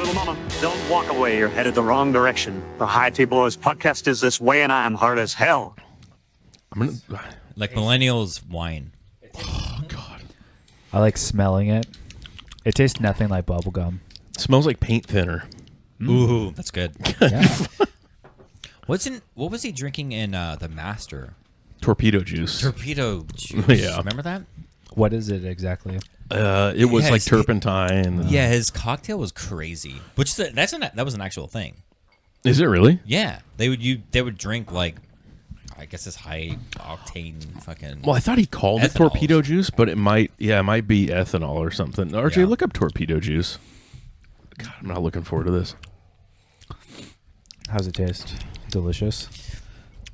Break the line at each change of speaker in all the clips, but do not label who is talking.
Little mama, don't walk away. You're headed the wrong direction. The High Tea Boys podcast is this way, and I am hard as hell.
Like millennials wine.
Oh, God.
I like smelling it. It tastes nothing like bubblegum.
It smells like paint thinner.
Ooh, that's good.
Yeah.
What was he drinking in The Master?
Torpedo juice.
Torpedo juice.
Yeah.
Remember that?
What is it exactly?
It was like turpentine.
Yeah, his cocktail was crazy. Which that was an actual thing.
Is it really?
Yeah, they would drink like, I guess this high octane fucking.
Well, I thought he called it
ethanol.
torpedo juice, but it might be ethanol or something. RJ,
Yeah.
look up torpedo juice. God, I'm not looking forward to this.
How's it taste? Delicious.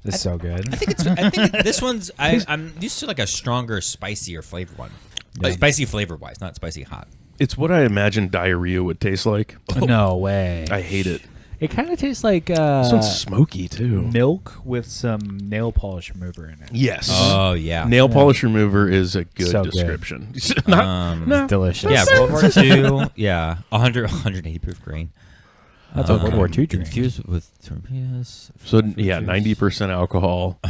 This is so good.
I think this one's. I'm used to like a stronger, spicier flavor one. Spicy flavor wise, not spicy hot.
It's what I imagine diarrhea would taste like.
No way.
I hate it.
It kind of tastes like
This one's smoky too.
milk with some nail polish remover in it.
Yes.
Oh yeah.
Nail polish remover is a good
So good.
description. No.
Delicious.
Yeah, World War II. Yeah, 180 proof grain.
That's a World War II drink.
Infused with torpedoes.
So yeah, 90% alcohol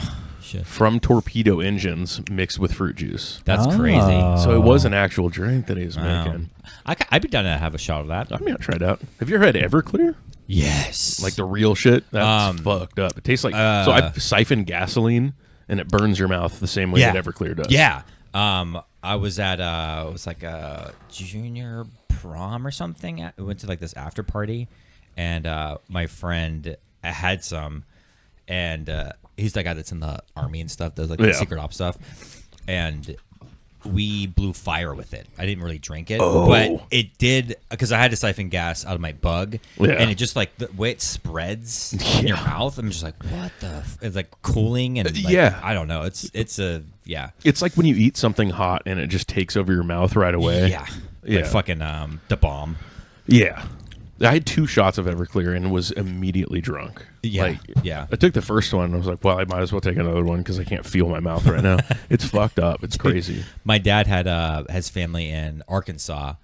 Shit.
from torpedo engines mixed with fruit juice.
That's
Oh.
crazy.
So it was an actual drink that he was
Wow.
making.
I'd be down to have a shot of that.
I mean, I'll try it out. Have you ever had Everclear?
Yes.
Like the real shit? That's fucked up. It tastes like... so I siphon gasoline, and it burns your mouth the same way that Everclear does.
Yeah. I was at it was like a junior prom or something. We went to like this after party, and my friend had some, and he's the guy that's in the army and stuff, does like the secret ops stuff, and we blew fire with it. I didn't really drink it, but it did, because I had to siphon gas out of my bug, and it just like the way it spreads in your mouth. I'm just like, what the? It's like cooling and like, I don't know. It's
It's like when you eat something hot and it just takes over your mouth right away.
Yeah. Like fucking the bomb.
Yeah. I had 2 shots of Everclear and was immediately drunk.
Yeah.
I took the first one and I was like, well, I might as well take another one because I can't feel my mouth right now. It's fucked up. It's crazy.
My dad has family in Arkansas,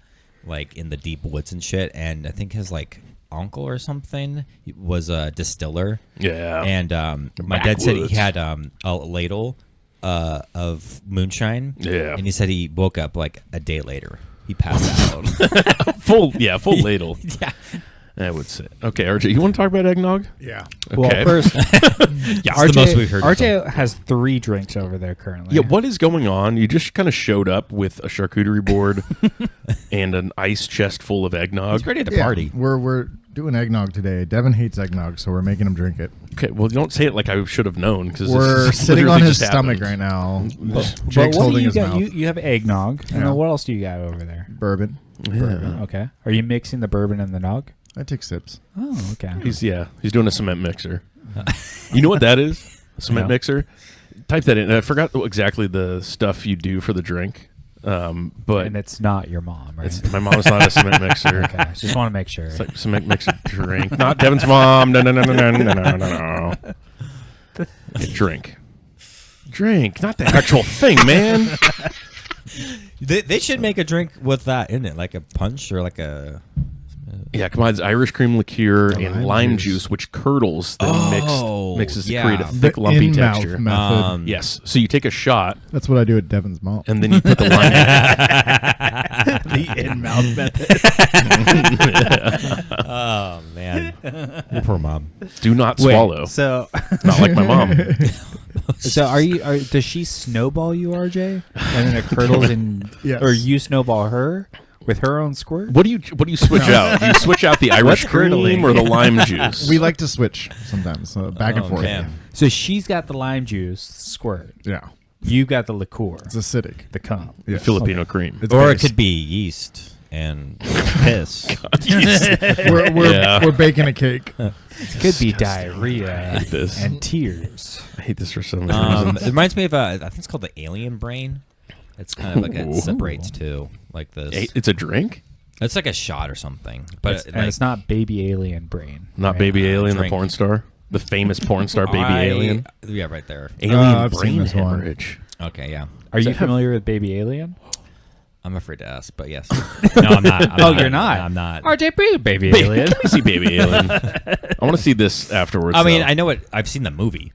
like in the deep woods and shit, and I think his like uncle or something was a distiller.
Yeah.
And my dad said he
backwoods.
had a ladle of moonshine.
Yeah.
And he said he woke up like a day later. He passed out.
full ladle.
Yeah.
I would say. Okay, RJ, you want to talk about eggnog?
Yeah.
Okay.
Well, first,
Yeah, it's the most we've heard.
RJ has 3 drinks over there currently.
Yeah, what is going on? You just kind of showed up with a charcuterie board and an ice chest full of eggnog.
He's ready to party.
We're doing eggnog today. Devin hates eggnog, so we're making him drink it.
Okay, well, don't say it like I should have known because
We're sitting on his stomach right now.
But
Jake's
what do
holding
you
his
got?
mouth.
You have eggnog. And
Yeah.
then what else do you got over there?
Bourbon.
Bourbon. Okay. Are you mixing the bourbon and the nog?
I take sips.
Oh, okay.
He's doing a cement mixer. You know what that is? A cement
No.
mixer. Type that in. I forgot exactly the stuff you do for the drink, but
And it's not your mom, right?
my mom's not a cement mixer.
Okay. Just want to make sure.
It's like cement mixer drink. Not Devin's mom. No. Drink. Not the actual thing, man.
They should make a drink with that in it, like a punch or like a.
Yeah, combines Irish cream liqueur and
lime
lime
juice.
juice, which curdles, then mixes to create a
yeah.
thick,
The
lumpy
in-mouth
texture.
method.
Yes. So you take a shot,
That's what I do at Devin's mom.
and then you put the lime.
the in-mouth method.
Oh man, your poor mom.
Do not swallow.
So,
Not like my mom.
does she snowball you, RJ? And then it curdles and
Yes.
or you snowball her with her own squirt?
What do you switch out? Do you switch out the Irish cream
curdling?
or the lime juice?
We like to switch sometimes, back and forth.
man.
So she's got the lime juice squirt.
Yeah.
You got the liqueur,
It's acidic.
the cum.
Yes.
Filipino cream.
It's
Or
very
it could be yeast and piss.
We're baking a cake.
It could be diarrhea
hate this.
and tears.
I hate this for some reason.
It reminds me of I think it's called the alien brain. It's kind of like it separates too, like this.
It's a drink?
It's like a shot or something, but
And it's not baby alien brain.
Not
right?
Baby Alien, the
drink.
porn star? The famous porn star Baby Alien?
Yeah, right there.
Alien
I've seen
brain
this one.
hemorrhage.
Okay, yeah.
Are you
that have-
familiar with Baby Alien?
I'm afraid to ask, but yes. No, I'm not.
You're not.
I'm not.
RJ, baby alien.
Let me see Baby Alien. I want to see this afterwards.
I mean,
though.
I know it. I've seen the movie.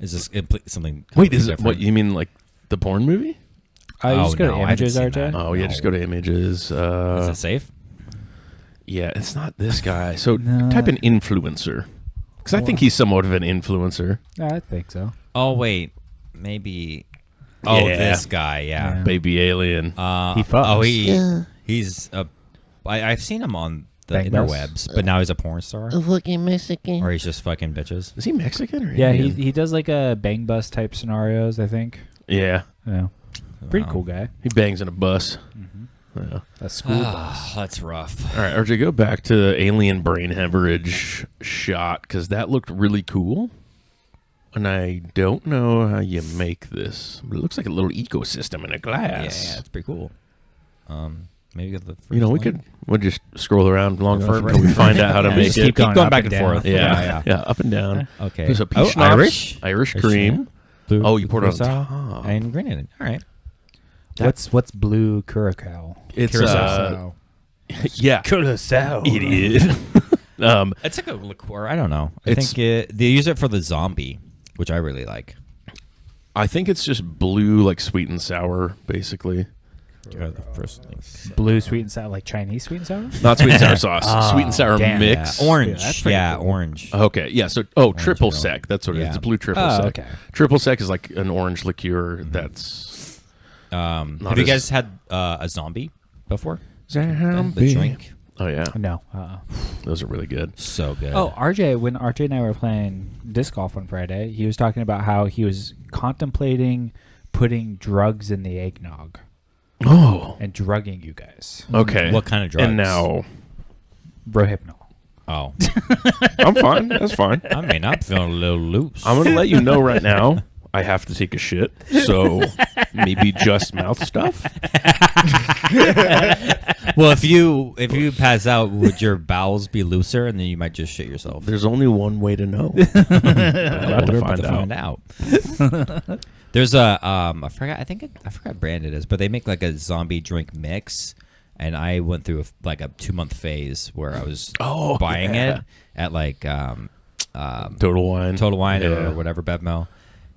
Is this something?
Wait, is it
different?
what you mean? Like the porn movie?
You just go to
no, I haven't
images,
seen
RJ.
that.
Oh yeah, just go to images.
Is it safe?
Yeah, it's not this guy. So
No.
type in influencer, because I think he's somewhat of an influencer.
Yeah, I think so.
Oh wait, maybe. Oh,
Yeah.
this guy. Yeah.
Baby Alien.
He fucks.
He's a. I've seen him on the
Bang Bus?
interwebs, but now he's a porn star,
Fucking Mexican.
or he's just fucking bitches.
Is he Mexican or
Yeah,
Indian?
he does like a bang bus type scenarios, I think.
Yeah,
Yeah. Pretty
Wow.
cool guy.
he bangs in a bus.
Mm-hmm.
Yeah.
A school bus.
Ah, that's rough.
All right, RJ, go back to the alien brain hemorrhage shot because that looked really cool. And I don't know how you make this, but it looks like a little ecosystem in a
Yeah,
glass.
it's pretty cool. Maybe get the first
You know,
link.
we'll just scroll around long
Go
until we find out how to
Yeah,
make
just
it.
keep going
up
back and
down.
forth.
Yeah,
Yeah,
up and down.
Okay.
There's a peach schnapps,
Irish
Irish cream.
Blue
Oh, you poured it on
curacao
top.
and green in it. All right.
What's blue curacao?
It's
Curacao.
yeah,
Curacao.
it is.
It's like a liqueur. I don't know. I
It's-
think they use it for the zombie, which I really like.
I think it's just blue, like sweet and sour, basically.
First link.
Blue sweet and sour, like Chinese sweet and sour?
Not sweet and sour sauce. Sweet and sour
damn.
mix.
Yeah, orange.
Yeah, that's pretty
Yeah,
cool.
orange.
Okay, yeah. So, triple
milk.
sec. That's what it is.
Yeah.
It's a blue triple
Oh,
sec.
okay.
Triple sec is like an orange liqueur. That's
Have
Not
you
as-
guys had a zombie before?
zombie.
The drink.
Oh yeah,
No.
those are really good.
So good.
Oh, RJ, when RJ and I were playing disc golf on Friday, he was talking about how he was contemplating putting drugs in the eggnog
Oh,
and drugging you guys.
okay.
What kind of drugs?
And now
Rohypnol.
Oh,
I'm fine. That's fine.
I mean, I'm feeling a little loose.
I'm gonna let you know right now. I have to take a shit, so maybe just mouth stuff.
Well, if you pass out, would your bowels be looser, and then you might just shit yourself?
There's only one way to know. About to
We're
find
about
out.
to find out. There's a I forgot what brand it is, but they make like a zombie drink mix, and I went through a 2-month phase where I was buying it at like
Total Wine.
Total Wine
Yeah.
or whatever Bevmo.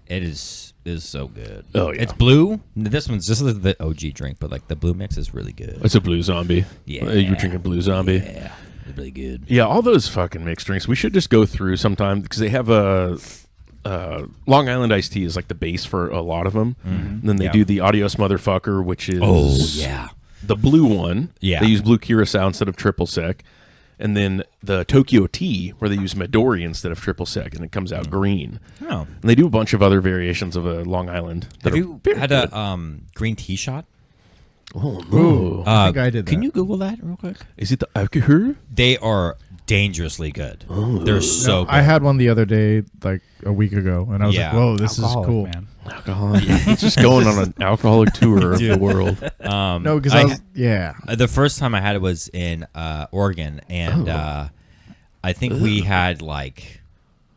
It is so good.
Oh, yeah.
It's blue. This one's just the OG drink, but like the blue mix is really good.
It's a blue zombie.
Yeah.
You were drinking blue zombie.
Yeah, it's really good.
Yeah, all those fucking mixed drinks. We should just go through sometime because they have a Long Island iced tea is like the base for a lot of them. And then they
Yeah.
do the Adios Motherfucker, which is the blue one.
Yeah.
They use blue curacao instead of triple sec. And then the Tokyo tea, where they use Midori instead of triple sec, and it comes out green.
Oh,
And they do a bunch of other variations of a Long Island. that
have
are
you
very
had
good.
a green tea shot?
Oh, no.
I think I did
Can
that.
you Google that real quick?
Is it the alcohol?
They are dangerously good. They're so good.
I had one the other day, like a week ago, and I was
Yeah.
like, "Whoa, this
Alcoholic,
is cool."
man.
Alcoholic. It's just going on an alcoholic tour of the world.
No, because I was, yeah.
The first time I had it was in Oregon, and I think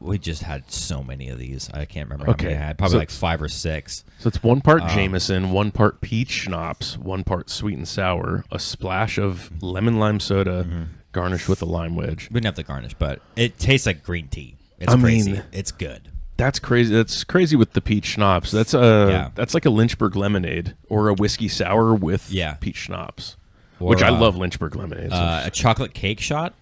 we just had so many of these. I can't remember how many I had. Probably
So
like 5 or 6.
So it's 1 part Jameson, 1 part peach schnapps, 1 part sweet and sour, a splash of lemon lime soda, garnished with a lime wedge.
We didn't have the garnish, but it tastes like green tea. It's
I
crazy.
mean-
It's good.
That's crazy. That's crazy with the peach schnapps. That's that's like a Lynchburg lemonade or a whiskey sour with peach schnapps,
Or,
which I love Lynchburg lemonade.
A chocolate cake shot.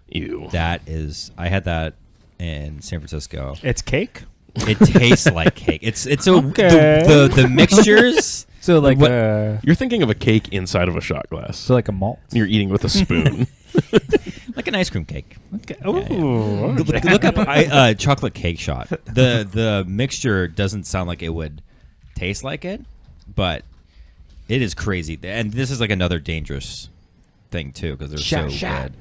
Ew.
That is, I had that in San Francisco.
It's cake?
It tastes like cake. It's
Okay.
the mixtures.
So like
What-
You're thinking of a cake inside of a shot glass.
so like a malt.
You're eating with a spoon.
Like an ice cream cake.
Okay.
Yeah. Look up chocolate cake shot. The mixture doesn't sound like it would taste like it, but it is crazy. And this is like another dangerous thing too because they're so good.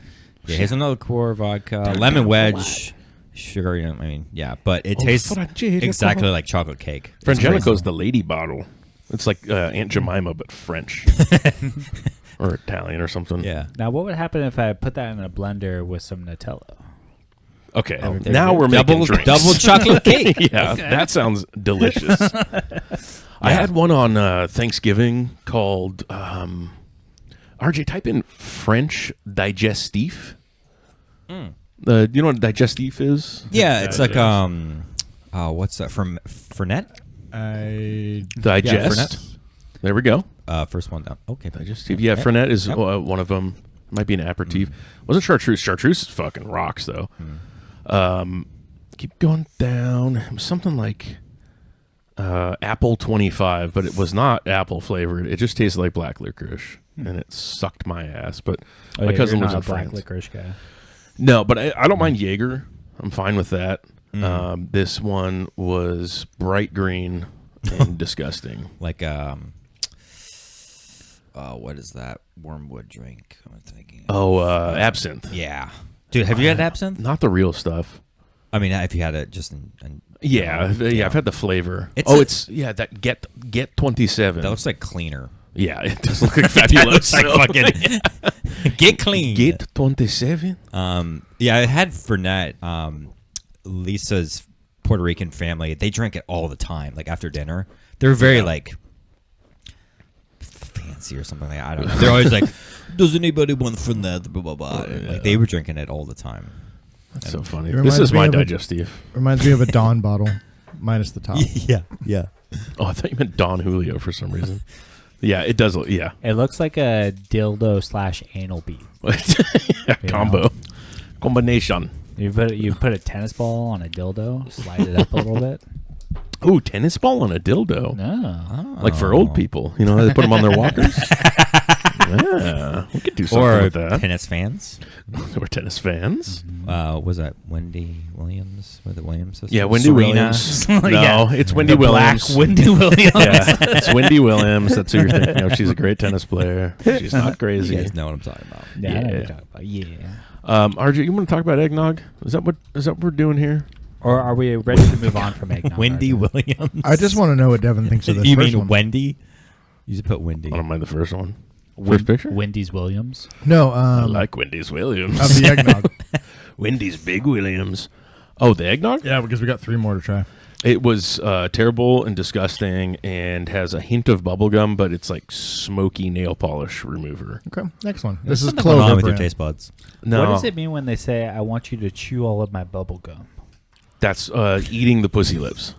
Yeah, here's another core vodka, lemon wedge, sugar. I mean, yeah, but it tastes exactly like chocolate cake. It's
Frangelico's the lady bottle. It's like Aunt Jemima, but French. Or Italian or something.
crazy. Yeah.
Now, what would happen if I put that in a blender with some Nutella?
Okay,
there
now
you go.
we're making drinks.
Double chocolate cake.
Yeah, that sounds delicious. I had one on Thanksgiving called RJ. Type in French digestif. You know what digestif is?
Yeah, it's like what's that from Fernet?
Digest.
Fernet.
There we go.
First one down. Okay,
Digestif. Yeah, Fernet is one of them. Might be an aperitif. Wasn't chartreuse. Chartreuse fucking rocks though. Keep going down. It was something like apple 25, but it was not apple flavored. It just tasted like black licorice, and it sucked my ass. But my cousin lives in France.
Black licorice guy.
No, but I don't mind Jaeger. I'm fine with that. This one was bright green and disgusting.
Like what is that wormwood drink? I'm thinking.
Absinthe.
Yeah, dude, have you had absinthe?
Not the real stuff.
I mean, if you had it just in
I've had the flavor.
It's
that Get 27.
that looks like cleaner.
Yeah, it does look like fabulous.
Like fucking get clean.
Get 27.
Yeah, I had Fernet. Lisa's Puerto Rican family, they drink it all the time, like after dinner. They're very like fancy or something like that. I don't know. They're always like, does anybody want Fernet? Blah, blah, blah. Like they were drinking it all the time.
That's so funny.
It
This is
reminds me
my
of a-
digestive.
Reminds me of a Dawn bottle, minus the top.
Yeah.
Oh, I thought you meant Don Julio for some reason. Yeah, it does. Yeah.
It looks like a dildo / anal bead.
Combo. Combination.
You put a tennis ball on a dildo, slide it up a little bit.
Ooh, tennis ball on a dildo.
No.
Like for old people. You know, they put them on their walkers. Yeah. We could do something
Or
with that.
tennis fans.
Or tennis fans.
Was that Wendy Williams? Was it Williams?
Yeah, Wendy
Serena?
Williams. No,
Yeah.
it's Wendy
The black
Williams.
Wendy Williams.
Yeah, it's Wendy Williams. That's who you're thinking of. She's a great tennis player. She's not
You
crazy.
guys know what I'm talking about.
Yeah, I know what you're
Yeah.
talking about. Yeah.
RJ, you want to talk about eggnog? Is that what we're doing here?
Or are we ready to move on from eggnog?
Wendy
Arjun?
Williams.
I just want to know what Devin thinks of this
You
first
mean
one.
Wendy? You just put Wendy.
I don't mind the first one. First picture?
Wendy's Williams.
No,
I like Wendy's Williams.
of the eggnog.
Wendy's Big Williams. Oh, the eggnog?
Yeah, because we got 3 more to try.
It was terrible and disgusting and has a hint of bubblegum, but it's like smoky nail polish remover.
Okay, next one.
There's
This is
something going on
Clover
with your
brand.
taste buds.
No,
What does it mean when they say, I want you to chew all of my bubble gum?
that's eating the pussy lips.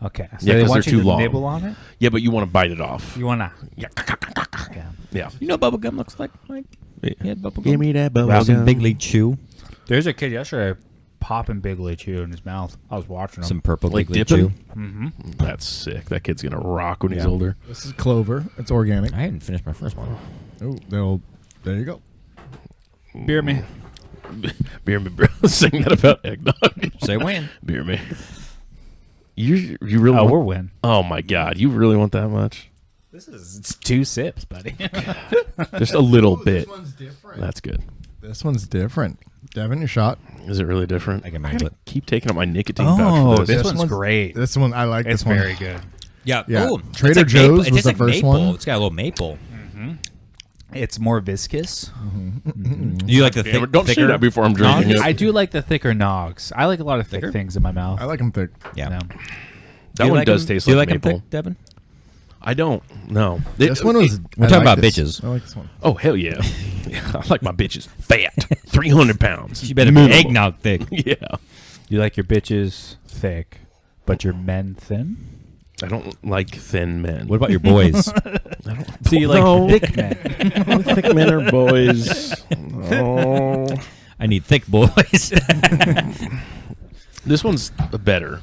Okay. So
Yeah,
they
'cause
want
they're
you
too
to
long.
nibble on it?
Yeah, but you want to bite it off.
You want to?
Yeah.
Okay.
Yeah.
You know what bubblegum looks like? Yeah, bubblegum.
Give me that
Some
bubblegum.
Big League Chew.
There's a kid yesterday popping Big League Chew in his mouth. I was watching him.
Some purple
Like
Big League
dipping?
Chew.
Mm-hmm.
That's sick. That kid's going to rock when he's
Yeah.
older.
This is Clover. It's organic.
I hadn't finished my first one.
Oh, there you go.
Beer me.
Beer me, bro. Sing that about eggnog.
Say when.
Beer me. You really
Oh,
want...
we're win.
Oh, my God. You really want that much?
It's 2 sips, buddy.
Just a little bit.
one's different.
That's good.
This one's different. Devin, your shot.
Is it really different?
I can
I
make
gotta
it.
keep taking up my nicotine
Oh,
pouch for
this
this.
one's great.
This one, I like
It's
this one.
very good.
Yeah.
Yeah.
Ooh,
Trader
it's like maple.
Joe's
It
was
tastes
the
like
first
maple.
one.
It's got a little maple.
It's more viscous.
You like the
Damn it,
thick,
don't say
thicker
that before I'm drinking
nogs?
it.
I do like the thicker nogs. I like a lot of thick
Thicker?
things in my mouth.
I like them thick.
Yeah.
No.
That
you
one
like
does
'em?
taste
Do you
like
like 'em
maple.
thick, Devin?
I don't. No.
This one was.
We're
I
talking
like
about
this.
bitches.
I like this one.
Oh, hell yeah. I like my bitches fat. 300 pounds.
You better be
Minimum.
eggnog thick.
Yeah.
You like your bitches thick, but your men thin?
I don't like thin men.
What about your boys?
So you like
No.
thick men?
thick men are boys? Oh.
I need thick boys.
This one's better.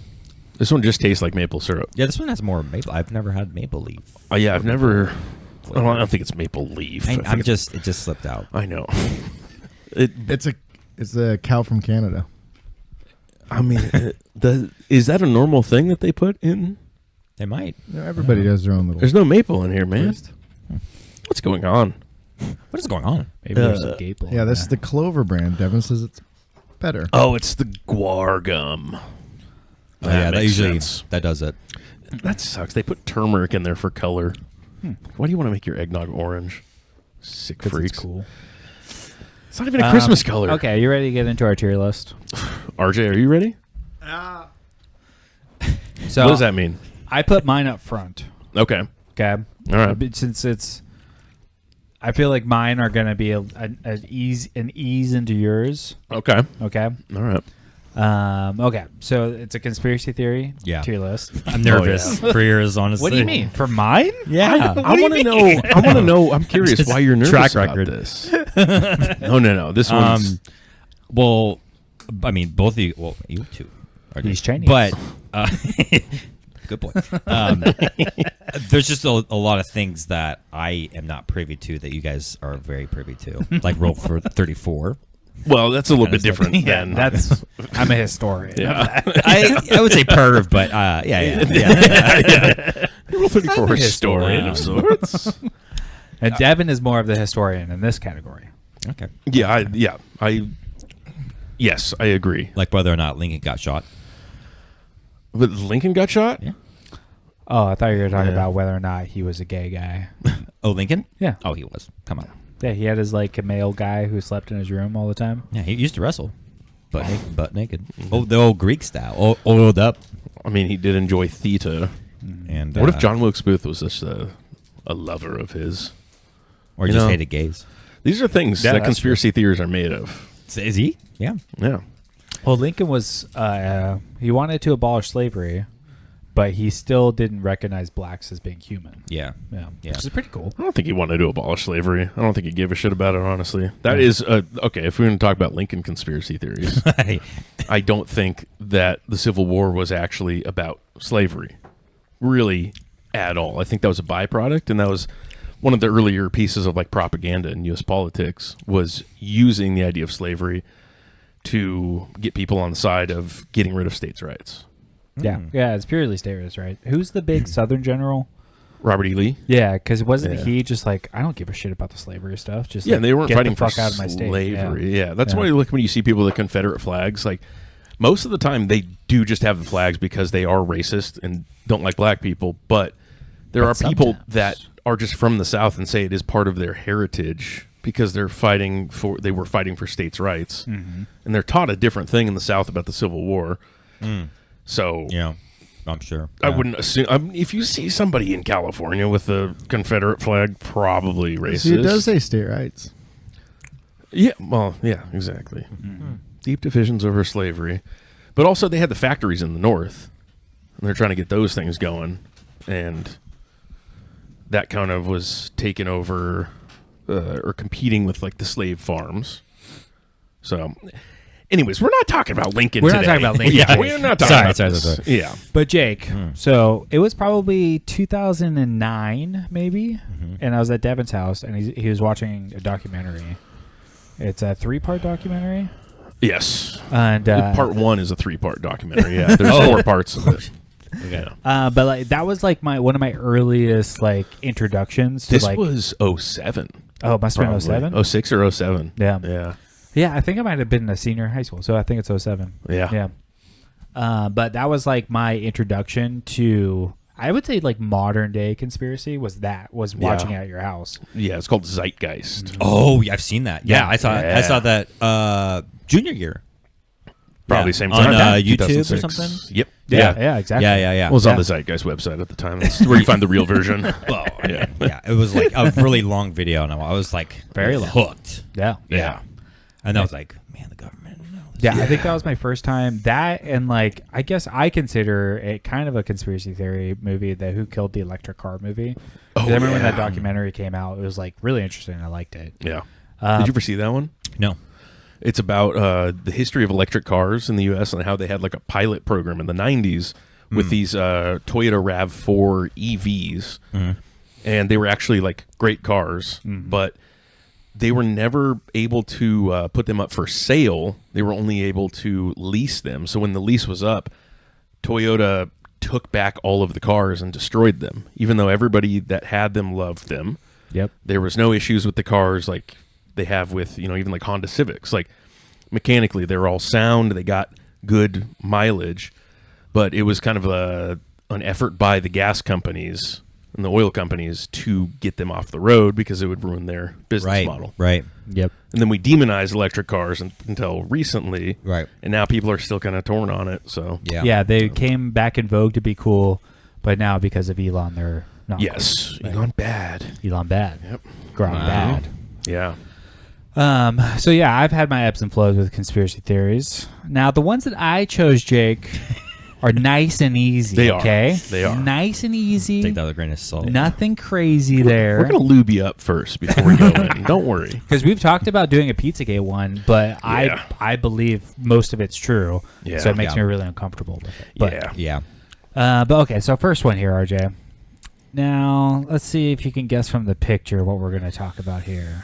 This one just tastes like maple syrup.
Yeah, this one has more maple. I've never had maple leaf.
Oh, yeah, I've never... I don't think it's maple leaf. I think
It
it's-
just slipped out.
I know.
It's a cow from Canada.
I mean, is that a normal thing that they put in?
They might.
You know, everybody does their own little.
There's no maple in here, man.
twist.
What's going on?
What is going on?
Maybe there's some gaple.
Yeah,
in
this is
there.
the Clover brand. Devin says it's better.
Oh, it's the guar gum.
Oh, yeah, that
makes
usually
sense.
that does it.
That sucks. They put turmeric in there for color. Why do you want to make your eggnog orange? Sick
'Cause
freaks.
it's cool.
It's not even a Christmas color.
Okay, you ready to get into our tier list?
RJ, are you ready?
So
What does that mean?
I put mine up front.
Okay.
Okay.
All right.
But since I feel like mine are going to be an ease into yours.
Okay.
Okay.
All right.
Okay. So it's a conspiracy theory.
Yeah.
Tier list.
I'm nervous for yours, honestly.
What do you mean? For mine?
Yeah.
I want to know. I want to know. I'm curious
Just
why you're nervous
track
about
record.
this. No. This one's.
Well, I mean, both of you. Well, you two.
He's Chinese.
But good point. There's just a lot of things that I am not privy to that you guys are very privy to, like Roll for 34.
Well, that's a little bit
Kinda
different
Yeah,
than.
that's. I'm a historian.
Yeah.
I would say perv, but yeah.
Rule 34
I'm a
historian of sorts.
And Devin is more of the historian in this category.
Okay.
Yes, I agree.
Like whether or not Lincoln got shot.
But Lincoln got shot?
Yeah.
Oh, I thought you were talking
Yeah.
about whether or not he was a gay guy.
Oh, Lincoln?
Yeah.
Oh, he was. Come on.
Yeah, he had his like a male guy who slept in his room all the time.
Yeah, he used to wrestle, butt naked. Oh, the old Greek style, oiled up.
I mean, he did enjoy theta.
And
What if John Wilkes Booth was just a lover of his?
or
you
just
know?
hated gays?
These are things
Yeah,
that
that's
conspiracy theories are made of.
Is he? Yeah.
Yeah.
Well, Lincoln was he wanted to abolish slavery, but he still didn't recognize blacks as being human.
Yeah.
Yeah,
Yeah.
which is pretty cool.
I don't think he wanted to abolish slavery. I don't think he gave a shit about it, honestly. That is, okay, if we're going to talk about Lincoln conspiracy theories, I don't think that the Civil War was actually about slavery, really, at all. I think that was a byproduct, and that was one of the earlier pieces of like propaganda in U.S. politics, was using the idea of slavery to get people on the side of getting rid of states' rights.
Yeah, yeah, it's purely state rights, right? Who's the big Southern general?
Robert E. Lee?
Yeah, because wasn't
Yeah.
he just like, I don't give a shit about the slavery stuff. Just
Yeah,
like,
they weren't
get
fighting
the
for
fuck out of my state.
slavery. Yeah, that's
Yeah.
why you look when you see people with Confederate flags. Like most of the time, they do just have the flags because they are racist and don't like black people. But there are people
sometimes.
that are just from the South and say it is part of their heritage because they were fighting for states' rights, and they're taught a different thing in the South about the Civil War. So
Yeah. I'm sure.
I wouldn't assume if you see somebody in California with a Confederate flag, probably racist.
See, it does say state rights.
Yeah, well, yeah, exactly. Deep divisions over slavery. But also they had the factories in the north, and they're trying to get those things going. And that kind of was taken over or competing with like the slave farms. So anyways, we're not talking about Lincoln
We're not
today.
talking about Lincoln
Yeah,
today.
we're not talking about
Sorry.
this. Yeah.
But Jake, so it was probably 2009, maybe, and I was at Devin's house, and he was watching a documentary. It's a 3-part documentary,
Yes.
and
Part 1 is a 3-part documentary. Yeah, there's 4 parts of it.
Okay.
but like that was like one of my earliest like introductions to
This
like
was 07.
oh, it must have been 07.
06 or 07.
Yeah.
Yeah.
Yeah, I think I might have been a senior in high school, so I think it's 07.
Yeah.
Yeah. But that was like my introduction to, I would say, like modern day conspiracy was watching it at your house.
Yeah, it's called Zeitgeist.
Oh, yeah, I've seen that. Yeah, I saw that junior year.
Probably
Yeah.
same
On,
time.
YouTube or
2006.
something?
Yep.
Yeah, exactly.
Yeah.
Well, it was on
Yeah.
the Zeitgeist website at the time. That's where you find the real version.
Oh,
Yeah.
yeah. It was like a really long video, and I was like
Very long.
hooked.
Yeah.
Yeah. And I was like, man, the government. No,
Yeah, I think that was my first time. That and like, I guess I consider it kind of a conspiracy theory movie, the Who Killed the Electric Car movie. 'Cause I remember when that documentary came out. It was like really interesting. I liked it.
Yeah. Did you ever see that one?
No.
It's about the history of electric cars in the U.S. and how they had like a pilot program in the 90s with these Toyota RAV4 EVs. And they were actually like great cars, but they were never able to put them up for sale. They were only able to lease them. So when the lease was up, Toyota took back all of the cars and destroyed them, even though everybody that had them loved them.
Yep.
There was no issues with the cars like they have with, even like Honda Civics. Like mechanically, they're all sound. They got good mileage, but it was kind of an effort by the gas companies and the oil companies to get them off the road because it would ruin their business model.
Right.
Yep.
And then we demonized electric cars until recently.
Right.
And now people are still kind of torn on it. So
Yeah.
Yeah, they came back in vogue to be cool, but now because of Elon, they're not
Yes,
good.
Elon bad.
Elon bad.
Yep.
Gron bad.
Yeah.
So yeah, I've had my ebbs and flows with conspiracy theories. Now the ones that I chose, Jake, are nice and easy.
They are.
Okay,
They are.
nice and easy.
Take that with a grain of salt.
Nothing crazy there.
We're gonna lube you up first before we go in. Don't worry.
Because we've talked about doing a Pizzagate one, but
Yeah.
I believe most of it's true.
Yeah.
So it makes
Yeah.
me really uncomfortable with it. But,
Yeah.
Yeah.
But okay, so first one here, RJ. Now let's see if you can guess from the picture what we're going to talk about here.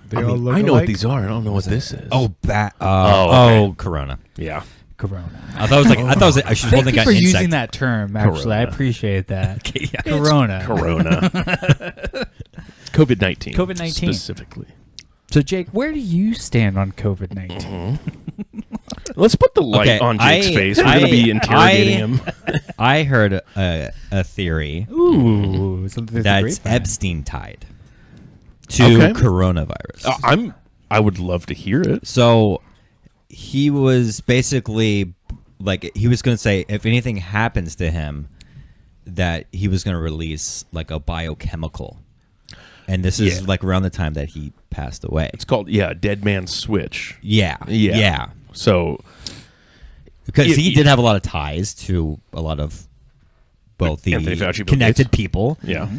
They
I
all
mean,
look
I know what
alike?
these are. I don't know what this is.
Oh,
okay.
Corona.
Yeah.
Corona.
I thought it was like I thought it was, I was
Thank
holding
you
an
for
insect.
using that term. Actually, I
Corona.
appreciate that.
Okay, yeah.
Corona.
Corona. COVID-19.
COVID-19.
Specifically.
So Jake, where do you stand on COVID-19?
Mm-hmm. Let's put the light
Okay,
on Jake's
I-
face. We're going to be interrogating
I-
him.
I heard a theory
Ooh, something
that's Epstein tied to
Okay.
coronavirus.
I would love to hear it.
So he was basically like he was going to say if anything happens to him that he was going to release like a biochemical. And this is
Yeah.
like around the time that he passed away.
It's called, Dead Man's Switch.
Yeah.
Yeah.
Yeah.
So,
Because
Yeah,
he
yeah.
did have a lot of ties to a lot of both the
Anthony Fauci, Bill
connected
Gates.
people.
yeah.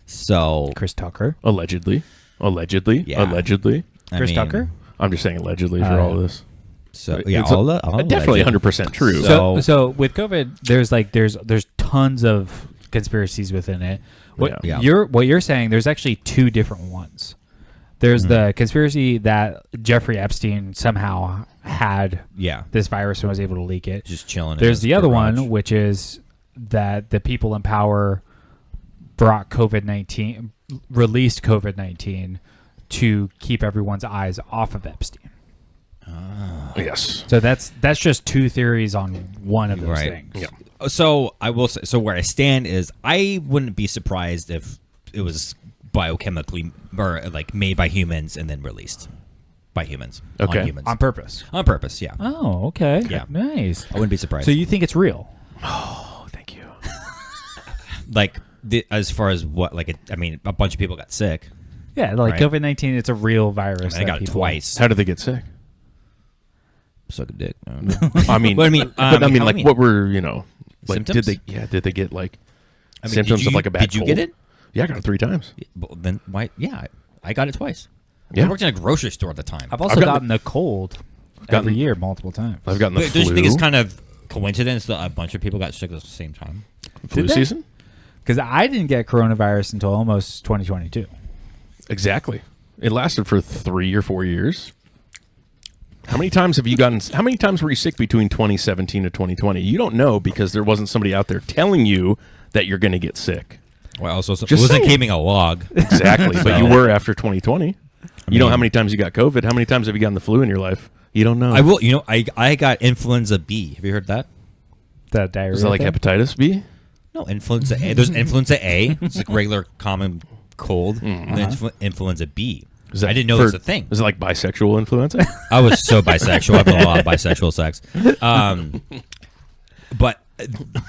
So
Chris Tucker.
Allegedly.
Yeah. I
Chris
mean,
Tucker.
I'm just saying allegedly for all of this.
So yeah,
It's
all
definitely
alleged.
100% true.
So-
So with COVID, there's tons of conspiracies within it. What
Yeah.
you're saying, there's actually two different ones. There's the conspiracy that Jeffrey Epstein somehow had
Yeah,
this virus and was able to leak it.
just chilling. in
There's
his
the other
garage.
one, which is that the people in power brought COVID-19, released COVID-19 to keep everyone's eyes off of Epstein.
Yes.
So that's just two theories on one of those
Right.
things.
Yeah.
So I will say. So where I stand is, I wouldn't be surprised if it was biochemically or like made by humans and then released by humans.
Okay.
On humans.
On purpose.
On purpose. Yeah.
Oh, okay.
Yeah.
Nice.
I wouldn't be surprised.
So you think it's real?
Oh, thank you.
like as far as what I mean, a bunch of people got sick.
Yeah, like
Right.
COVID-19, it's a real virus.
I
that
got it
people-
twice.
How did they get sick?
Suck a dick. I don't know.
I mean,
But I mean,
but I mean,
how
like,
many-
what were like?
Symptoms?
Did they get like
I mean,
symptoms
did you,
of like a bad
Did you
cold?
get it?
Yeah, I got it 3 times.
Well, then why? Yeah, I got it twice.
Yeah.
I worked in a grocery store at the time.
I've also
I've gotten
gotten the cold
gotten-
every year multiple times.
I've gotten the
But
flu.
don't you think it's kind of coincidence that a bunch of people got sick at the same time?
flu
Did they?
season?
Because I didn't get coronavirus until almost 2022.
Exactly. It lasted for 3 or 4 years. How many times have you gotten? How many times were you sick between 2017 and 2020? You don't know because there wasn't somebody out there telling you that you're going to get sick.
Well, I also
Just
wasn't
saying.
keeping a log.
Exactly, but you
So-
were after 2020. You know
mean-
how many times you got COVID? How many times have you gotten the flu in your life? You don't know.
I will. You know, I got influenza B. Have you heard that?
That diarrhea.
Is that like
thing?
hepatitis B?
No, influenza A. There's influenza A. It's like regular common cold. And then influenza B.
Is that
I didn't know
for-
it was a thing.
Is it like bisexual influenza?
I was so bisexual. I've done a lot of bisexual sex. But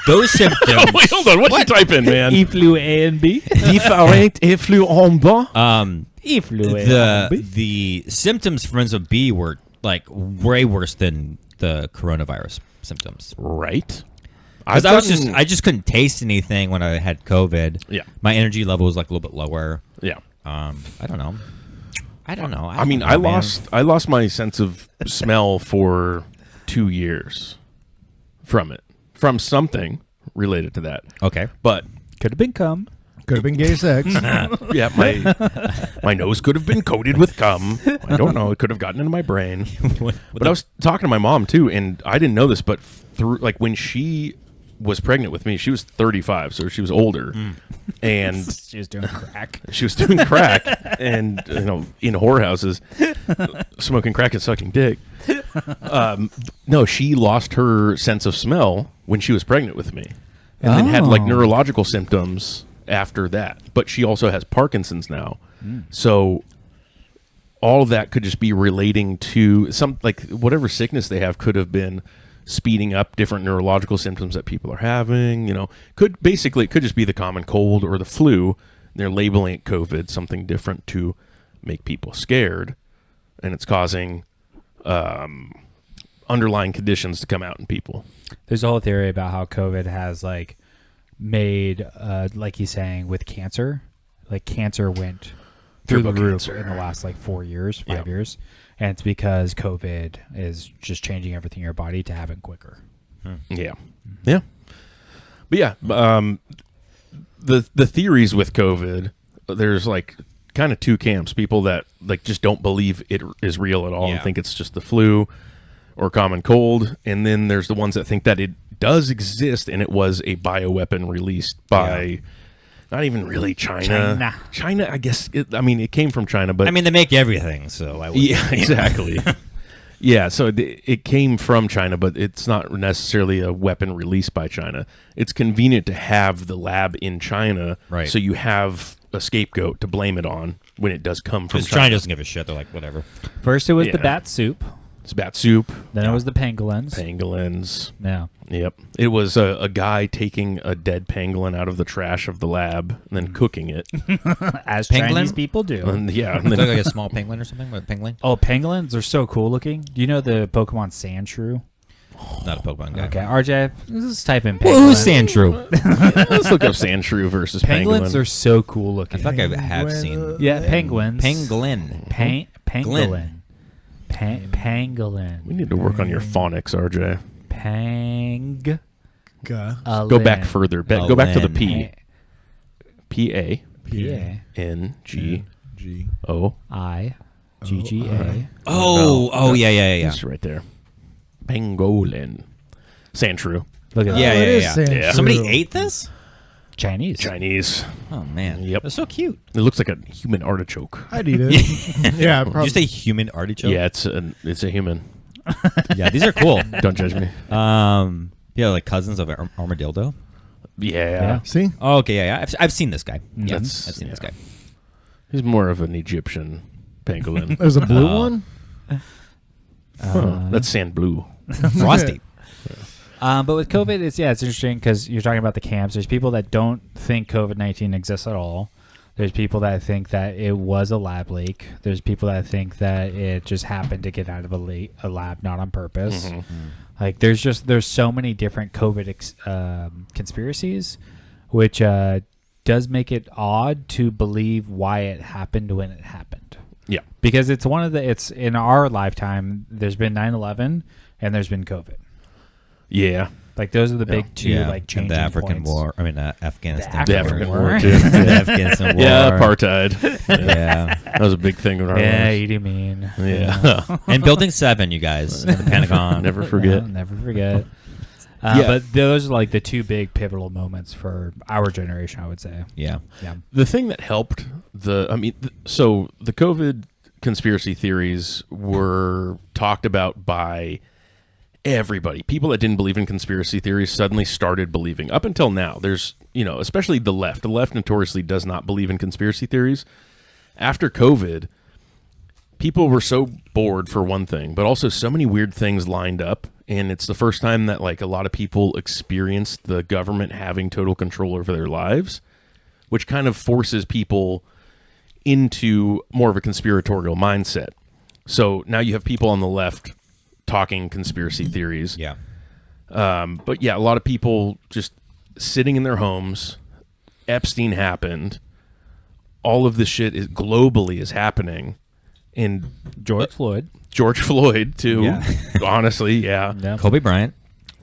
those symptoms.
Oh, wait, hold on. What you type in, man?
E flu A and B.
Different influenza.
E flu A and B.
The symptoms for influenza B were like way worse than the coronavirus symptoms.
Right.
Because I just couldn't taste anything when I had COVID.
Yeah.
My energy level was like a little bit lower.
Yeah.
I don't know. I don't know.
I mean,
don't know, man.
I lost my sense of smell for 2 years from it, from something related to that.
Okay.
But
Could have been cum.
Could have been gay sex.
yeah, my nose could have been coated with cum. I don't know. It could have gotten into my brain. But I was talking to my mom too, and I didn't know this, but through like when she was pregnant with me, she was 35, so she was older, and
She was doing crack.
she was doing crack and in whorehouses, smoking crack and sucking dick. No, she lost her sense of smell when she was pregnant with me, and then had like
Oh.
neurological symptoms after that. But she also has Parkinson's now, so all of that could just be relating to some like whatever sickness they have could have been speeding up different neurological symptoms that people are having. Could just be the common cold or the flu. They're labeling it COVID, something different to make people scared, and it's causing underlying conditions to come out in people.
There's a whole theory about how COVID has made, like he's saying, with cancer, cancer went through the roof in the last 4 years, 5 years, and it's because COVID is just changing everything in your body to happen quicker.
Yeah, yeah, but yeah, the theories with COVID, there's kind of two camps: people that just don't believe it is real at all and think it's just the flu or common cold, and then there's the ones that think that it does exist and it was a bioweapon released by not even really China. I guess. It came from China, but
they make everything, so I would.
Yeah, exactly. Yeah, so it came from China, but it's not necessarily a weapon released by China. It's convenient to have the lab in China,
right?
So you have a scapegoat to blame it on when it does come from China.
China doesn't give a shit. They're like, whatever.
First, it was the bat soup.
It's bat soup.
Then it was the pangolins. Yeah.
Yep. It was a guy taking a dead pangolin out of the trash of the lab and then cooking it.
As
Pangolin?
Chinese people do.
And, yeah.
And then, like a small penguin or something? What, penguin?
Oh, pangolins are so cool looking. Do you know the Pokemon Sandshrew?
Not a Pokemon guy.
Okay, RJ, let's type in pangolin.
Well, who's Sandshrew?
Let's look up Sandshrew versus
Pangolins
pangolin.
are so cool looking.
I feel like I have seen.
Yeah, penguins.
Pangolin.
Pangolin. Pangolin.
We need to work on your phonics, RJ.
Pang.
Go back further. Go back to the P. P-A. N-G-O.
I-G-G-A.
Oh, yeah.
It's right there. Pangolin. Sandshrew.
Look at that.
Yeah. Somebody ate this?
Chinese.
Oh, man.
Yep.
They're so cute.
It looks like a human artichoke.
I'd eat it. Yeah,
Did
probably.
you say human artichoke?
Yeah, it's a human.
Yeah, these are cool.
Don't judge me.
Yeah, like cousins of Armadillo.
Yeah.
See?
Oh, okay, yeah. I've seen this guy. Yeah, I've
That's-
seen this guy.
He's more of an Egyptian pangolin.
There's a blue one?
That's sand blue.
Frosty.
But with COVID, it's interesting because you're talking about the camps. There's people that don't think COVID-19 exists at all. There's people that think that it was a lab leak. There's people that think that it just happened to get out of a lab, not on purpose. Like there's so many different COVID conspiracies, which does make it odd to believe why it happened when it happened.
Yeah.
Because it's in our lifetime, there's been 9/11 and there's been COVID.
Yeah.
Like those are the big two,
and
changing
the African
points.
War. I mean, Afghanistan.
The African War,
too. The Afghanistan War.
Yeah, apartheid.
Yeah.
That was a big thing in our
Yeah,
lives.
Idi Amin.
Yeah.
And Building 7, you guys. The Pentagon.
Never forget.
Yeah, never forget.
Yeah.
But those are the two big pivotal moments for our generation, I would say.
Yeah.
Yeah.
The thing that helped so the COVID conspiracy theories were talked about by everybody. People that didn't believe in conspiracy theories suddenly started believing. Up until now, there's, especially the left. The left notoriously does not believe in conspiracy theories. After COVID, people were so bored, for one thing, but also so many weird things lined up. And it's the first time that a lot of people experienced the government having total control over their lives, which kind of forces people into more of a conspiratorial mindset. So now you have people on the left talking conspiracy theories.
Yeah.
But yeah, a lot of people just sitting in their homes. Epstein happened. All of this shit is globally is happening. And
George Floyd
too.
Yeah.
Honestly, yeah.
Kobe Bryant.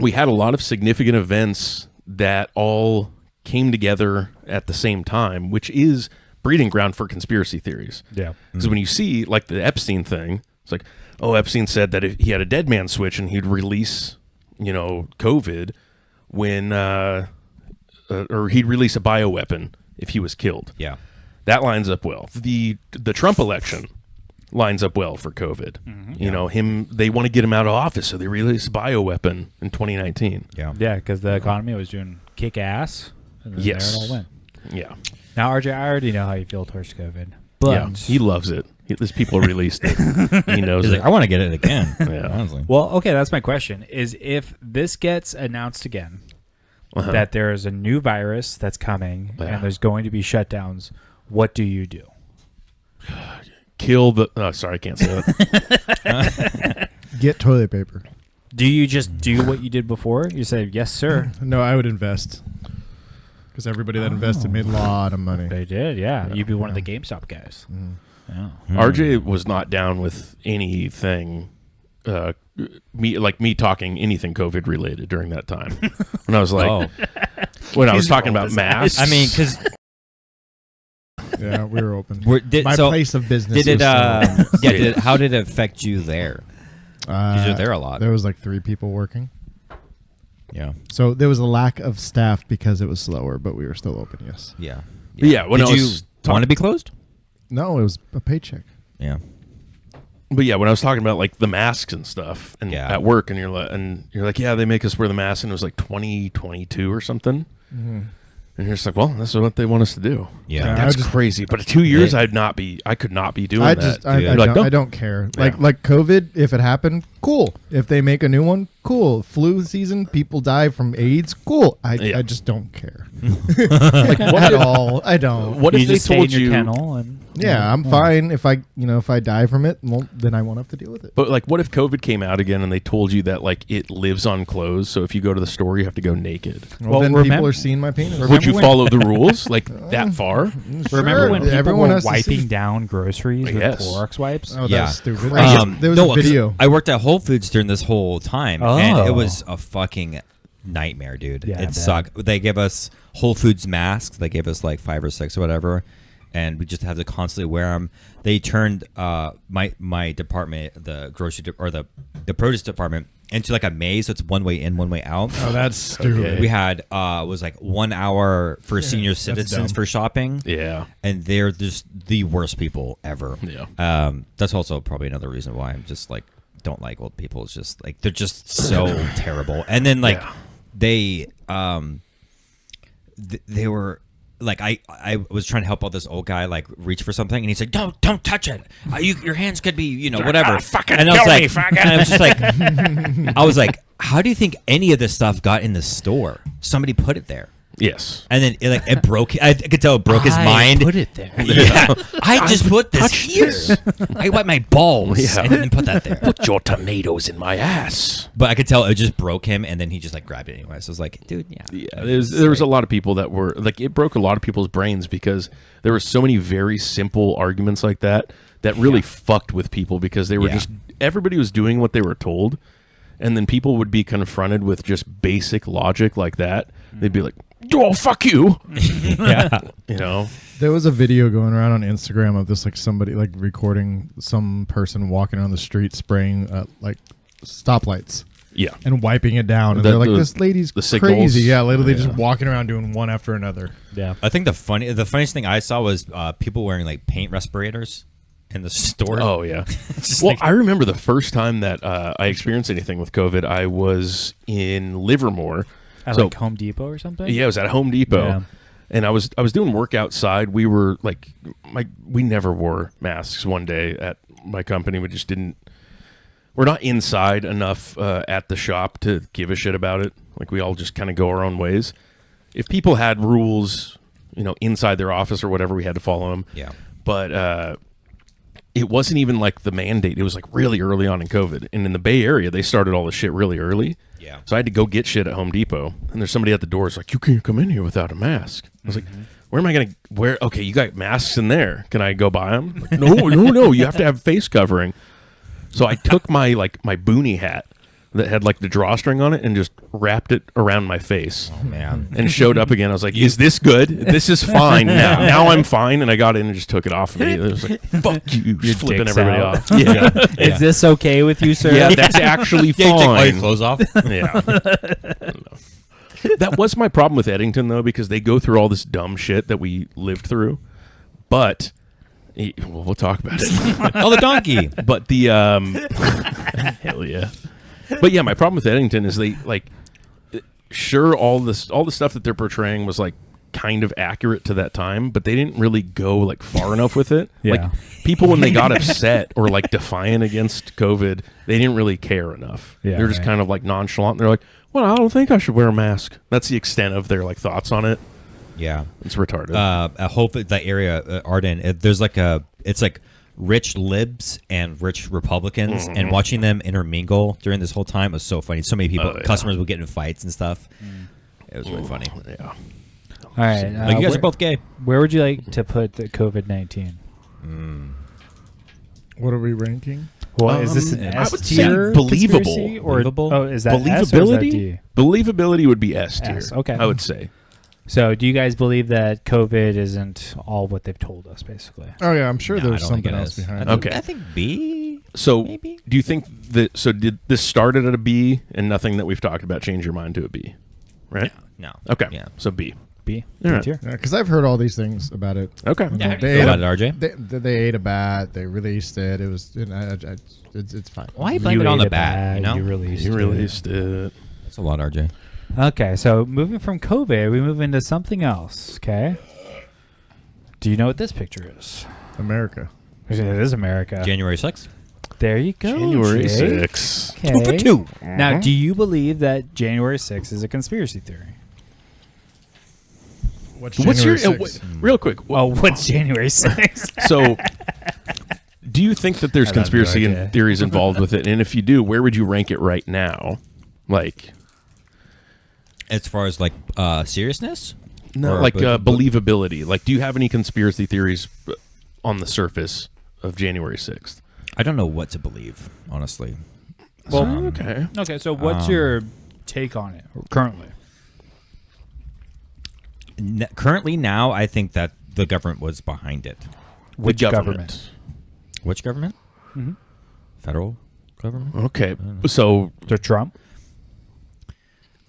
We had a lot of significant events that all came together at the same time, which is breeding ground for conspiracy theories.
Yeah.
Because when you see the Epstein thing, it's like, oh, Epstein said that if he had a dead man switch and he'd release, COVID when, or he'd release a bioweapon if he was killed.
Yeah.
That lines up well. The Trump election lines up well for COVID. They want to get him out of office, so they released a bioweapon in 2019.
Yeah.
Yeah, because the economy was doing kick ass. And then
Yes.
there it all went.
Yeah.
Now, RJ, I already know how you feel towards COVID. But
yeah, he loves it. These people released it. He knows
He's
it.
like, I want to get it again.
Yeah.
Honestly.
Well, okay, that's my question. Is if this gets announced again, that there is a new virus that's coming
Yeah.
and there's going to be shutdowns, what do you do?
Kill the. Oh, sorry, I can't say that.
Get toilet paper.
Do you just do what you did before? You say, yes, sir.
No, I would invest. Because everybody that invested made a lot of money.
They did, yeah. You'd be one of the GameStop guys. Yeah.
RJ was not down with anything. Me talking anything COVID related during that time. When I was like, when I was talking about masks.
I mean, because
Yeah, we were open.
did
My place of business.
did it?
was
How did it affect you there? Because you're there a lot.
There was like 3 people working.
Yeah.
So there was a lack of staff because it was slower, but we were still open, yes.
Yeah.
But yeah, when
did
I was
you want to be closed?
No, it was a paycheck.
Yeah.
But yeah, when I was talking about like the masks and stuff, and
Yeah.
at work, and you're like, yeah, they make us wear the mask, and it was like 2022 or something. And you're just like, well, this is what they want us to do.
Yeah.
Like,
I
that's
just-
crazy. But 2 years, I could not be doing
I
that.
just, I,
dude.
I,
Like,
don't,
no.
I don't care.
Yeah.
Like COVID, if it happened, cool. If they make a new one, cool. Flu season, people die from AIDS, cool.
Yeah.
I just don't care. Like, at all. I don't.
What
you
if they
just stay
told
in your
you?
kennel and
Yeah, I'm fine if I die from it. Well, then I won't have to deal with it.
But like, what if COVID came out again and they told you that like it lives on clothes? So if you go to the store, you have to go naked.
Well, then people are seeing my penis.
Would you
when-
follow the rules like that far?
Remember when people
everyone
were
has to see.
wiping down groceries with
Yes.
Clorox wipes?
Oh, that
Yeah.
was stupid.
Um,
There was
no,
a
'cause
video.
I worked at Whole Foods during this whole time, and
Oh.
it was a fucking nightmare, dude.
Yeah, I
it
bet.
sucked. They gave us Whole Foods masks. They gave us like 5 or 6 or whatever, and we just had to constantly wear them. They turned my department, the the produce department, into like a maze. So it's one way in, one way out.
Oh, that's stupid.
We had was like 1 hour for senior citizens
dumb.
for shopping.
Yeah.
And they're just the worst people ever.
Yeah.
That's also probably another reason why I'm just like don't like old people. It's just like they're just so terrible. And then like they they were like I was trying to help out this old guy like reach for something, and he's like, don't touch it. Your hands could be whatever. And I was like, and I was just like, I was like, how do you think any of this stuff got in the store? Somebody put it there.
Yes.
And then it broke. I could tell it broke his mind.
Put it there.
Yeah, I just put this here. I wiped my balls
Yeah.
and then put that there.
Put your tomatoes in my ass.
But I could tell it just broke him, and then he just like grabbed it anyway. So I was like, dude, yeah.
Yeah, there was a lot of people that were like, it broke a lot of people's brains because there were so many very simple arguments like that really fucked with people because they were
Yeah.
just everybody was doing what they were told, and then people would be confronted with just basic logic like that. They'd be like, "Oh, fuck you,"
Yeah.
you know.
There was a video going around on Instagram of this, like somebody like recording some person walking on the street spraying like stoplights
Yeah,
and wiping it down, and
The-
they're like,
the-
"This lady's
the signals.
crazy." Yeah, literally
Yeah.
just walking around doing one after another.
Yeah.
I think the funniest thing I saw was people wearing like paint respirators in the store.
Oh yeah.
Just
Well,
like-
I remember the first time that I experienced anything with COVID. I was in Livermore.
At
So-
like Home Depot or something?
Yeah, it was at Home Depot.
Yeah.
And I was doing work outside. We were like, we never wore masks one day at my company. We just didn't. We're not inside enough at the shop to give a shit about it. Like we all just kind of go our own ways. If people had rules, inside their office or whatever, we had to follow them.
Yeah.
But it wasn't even like the mandate. It was like really early on in COVID. And in the Bay Area, they started all this shit really early.
Yeah.
So I had to go get shit at Home Depot. And there's somebody at the door. It's like, you can't come in here without a mask. I was like, where am I going to wear? Okay, you got masks in there. Can I go buy them? Like, no. You have to have face covering. So I took my boonie hat that had like the drawstring on it and just wrapped it around my face.
Oh man.
And showed up again. I was like, is this good? This is fine now. Now I'm fine. And I got in and just took it off of me. It was like, fuck you. Just flipping
dick's
everybody
out.
off. Yeah.
Is this okay with you, sir?
Yeah, that's actually
Yeah, you take all your
fine.
clothes off.
Yeah. That was my problem with Eddington, though, because they go through all this dumb shit that we lived through. But, well, we'll talk about it.
Oh, the donkey.
But the, hell yeah. But yeah, my problem with Eddington is they, like, sure, all the stuff that they're portraying was, like, kind of accurate to that time, but they didn't really go like far enough with it.
Yeah.
Like people, when they got upset or like defiant against COVID, they didn't really care enough.
Yeah,
They're just
right.
kind of like nonchalant. They're like, well, I don't think I should wear a mask. That's the extent of their like thoughts on it.
Yeah.
It's retarded.
I hope that the area Arden, there's like it's like rich libs and rich Republicans, and watching them intermingle during this whole time was so funny. So many people, customers would get in fights and stuff. It was really funny.
Yeah.
All right.
Like, you guys are both gay.
Where would you like to put the COVID-19?
What are we ranking?
Well, is this an
I
S
would say
tier
believable.
conspiracy, or
Believable?
oh, is that S or is that
Believability?
D?
Believability would be S tier.
S, okay.
I would say.
So, do you guys believe that COVID isn't all what they've told us, basically?
Oh yeah, I'm sure
No, I
there's
don't think
something
it
else
is.
behind
I
it.
think-
Okay.
I think B.
So,
Maybe.
do you think that? So, did this started at a B and nothing that we've talked about change your mind to a B? Right.
No.
Okay.
Yeah.
So B.
B?
All right.
tier?
Because I've heard all these things about it.
Okay.
Yeah. How do
They
you feel
ate
about
a-
it, RJ?
They ate a bat. They released it. It was. It's fine.
Why blame it on
ate
the
it
bat?
bad,
You know,
You released
You
it.
released it.
that's a lot, RJ.
Okay, so moving from COVID, we move into something else, okay? Do you know what this picture is?
America.
It is America.
January 6th.
There you go,
January
Jay.
6th.
Okay.
2 for 2.
Now, do you believe that January 6th is a conspiracy theory?
What's your real quick?
Oh, what's January 6th?
So, do you think that there's
I have no
conspiracy
idea.
theories involved with it? And if you do, where would you rank it right now? Like,
As far as like seriousness?
no,
Or
like
but-
believability. Like, do you have any conspiracy theories on the surface of January 6th?
I don't know what to believe, honestly.
Well,
Okay.
Okay, so what's your take on it currently?
Currently, now, I think that the government was behind it.
Which
The
government?
Which government?
Mhm.
Federal government?
Okay. So,
So Trump?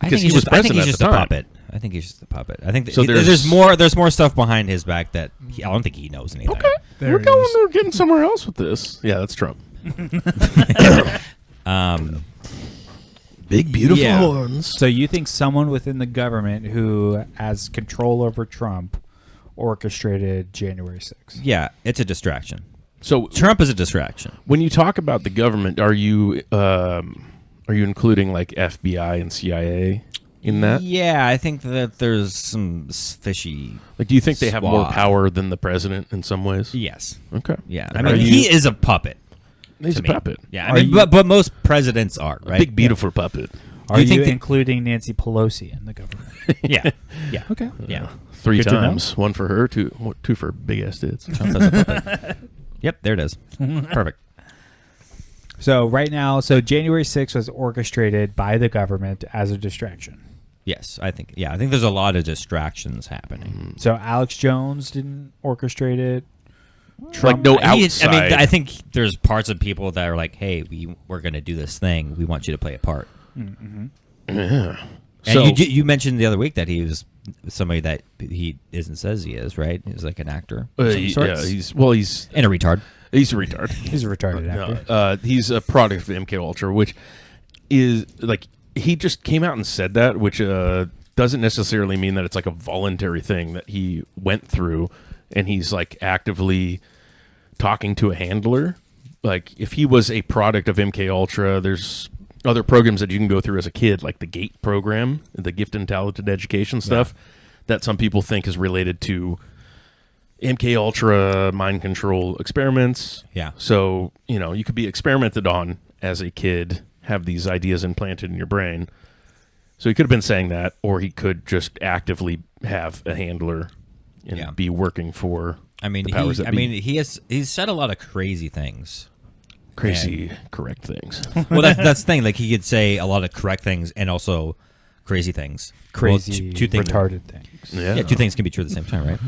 I
Because
think
he was
I think
president
he's
at
just
the
a
time.
puppet. I think he's just a puppet. I think
So
there's more stuff behind his back that I don't think he knows anything.
okay.
There
We're
it
going.
is.
We're getting somewhere else with this. Yeah, that's Trump. Big, beautiful
Yeah.
horns.
So you think someone within the government who has control over Trump orchestrated January 6th?
Yeah, it's a distraction.
So,
Trump is a distraction.
when you talk about the government, are you including like FBI and CIA in that?
Yeah, I think that there's some fishy.
Like, do you think they have more
Swat.
power than the president in some ways?
Yes.
Okay.
Yeah. I
Are
mean,
you-
he is a puppet.
He's
to
a
me.
puppet.
Yeah. I
Are
mean,
you-
but most presidents are, right?
Big, beautiful puppet.
Are
you
you,
think that-
including Nancy Pelosi in the government?
Yeah. Yeah.
Okay.
Yeah.
3
Good to know.
times. One for her, two for big ass tits.
Trump is a puppet. Yep. There it is. Perfect.
So right now, January 6th was orchestrated by the government as a distraction.
Yes, I think. Yeah, I think there's a lot of distractions happening.
So Alex Jones didn't orchestrate it.
Like no
I mean,
outside.
I think there's parts of people that are like, "Hey, we're going to do this thing. We want you to play a part."
Yeah.
And
So
you mentioned the other week that he was somebody that he says he is, right? He's like an actor, of some
yeah,
sorts.
he's
and a retard.
he's a retard.
He's a retarded actor.
No, he's a product of MK Ultra, which is like he just came out and said that, which doesn't necessarily mean that it's like a voluntary thing that he went through, and he's like actively talking to a handler. Like if he was a product of MK Ultra, there's other programs that you can go through as a kid, like the GATE program, the Gifted and Talented Education stuff, that some people think is related to MK Ultra mind control experiments.
Yeah.
So, you could be experimented on as a kid, have these ideas implanted in your brain. So he could have been saying that, or he could just actively have a handler and
Yeah.
be working for
I mean,
the powers that be.
he's said a lot of crazy things.
Crazy correct things.
Well, that's the thing. Like he could say a lot of correct things and also crazy things.
Crazy,
Well, two things.
retarded things.
Yeah.
Yeah, two things can be true at the same time, right?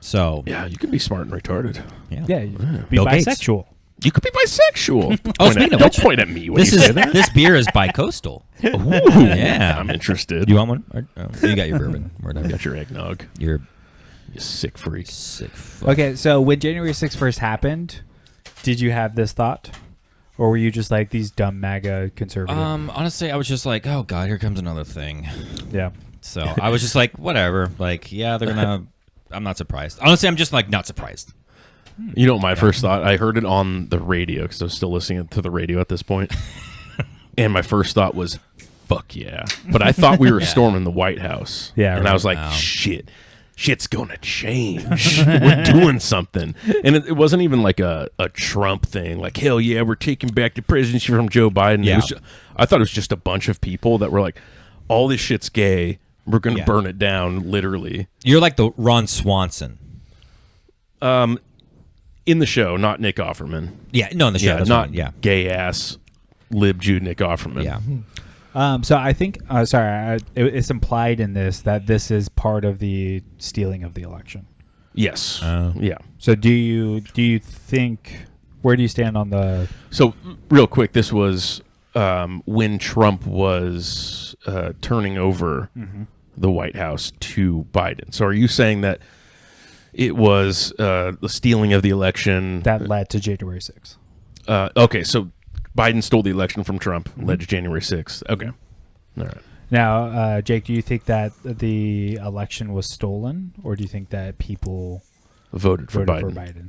So
Yeah, you can be smart and retarded.
yeah.
Yeah, you be
Bill Gates.
bisexual.
You could be bisexual.
Oh, speaking of
Don't
which,
point at me when
This
you
is
say that.
this beer is bi-coastal.
Ooh,
Yeah.
I'm interested.
You want one? You got your bourbon.
You got your eggnog.
You're
You sick freak.
sick. Fuck.
Okay, so when January 6th first happened, did you have this thought? Or were you just like these dumb MAGA conservatives?
Honestly, I was just like, oh god, here comes another thing.
Yeah.
So I was just like, whatever. Like, yeah, they're gonna. I'm not surprised. Honestly, I'm just like not surprised.
You know what my first thought? I heard it on the radio because I was still listening to the radio at this point. And my first thought was, fuck yeah. But I thought we were storming the White House.
Yeah,
And I
right.
was like, shit's going to change. We're doing something. And it wasn't even like a Trump thing. Like, hell yeah, we're taking back the presidency from Joe Biden.
Yeah.
I thought it was just a bunch of people that were like, all this shit's gay. We're going to burn it down, literally.
You're like the Ron Swanson.
In the show, not Nick Offerman.
Yeah, no, in the show.
Yeah,
that's
not
right, yeah.
gay-ass lib Jew Nick Offerman.
Yeah.
So I think, it's implied in this that this is part of the stealing of the election.
Yes.
Oh.
Yeah.
So do you think, where do you stand on the?
So real quick, this was when Trump was turning over the White House to Biden. So are you saying that it was the stealing of the election
That led to January 6th.
Okay, so Biden stole the election from Trump, led to January 6th. Okay. All right.
Now, Jake, do you think that the election was stolen, or do you think that people
Voted for
voted
Biden.
for Biden?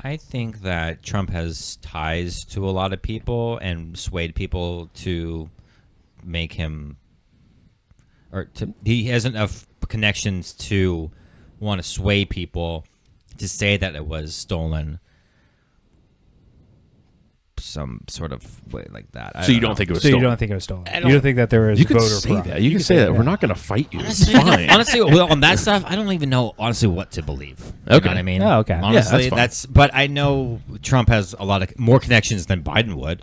I think that Trump has ties to a lot of people and swayed people to make him, he has enough connections to want to sway people to say that it was stolen some sort of way like that.
So you don't think it was
So
stolen?
you don't think it was stolen?
I
You don't think that there was
You could
voter
say
fraud?
that. You can say that. We're not going to fight you. It's fine.
Honestly, well, on that stuff, I don't even know honestly what to believe. You
Okay.
know what I mean?
Oh, okay.
Yeah,
Honestly,
that's fine.
but I know Trump has a lot of more connections than Biden would.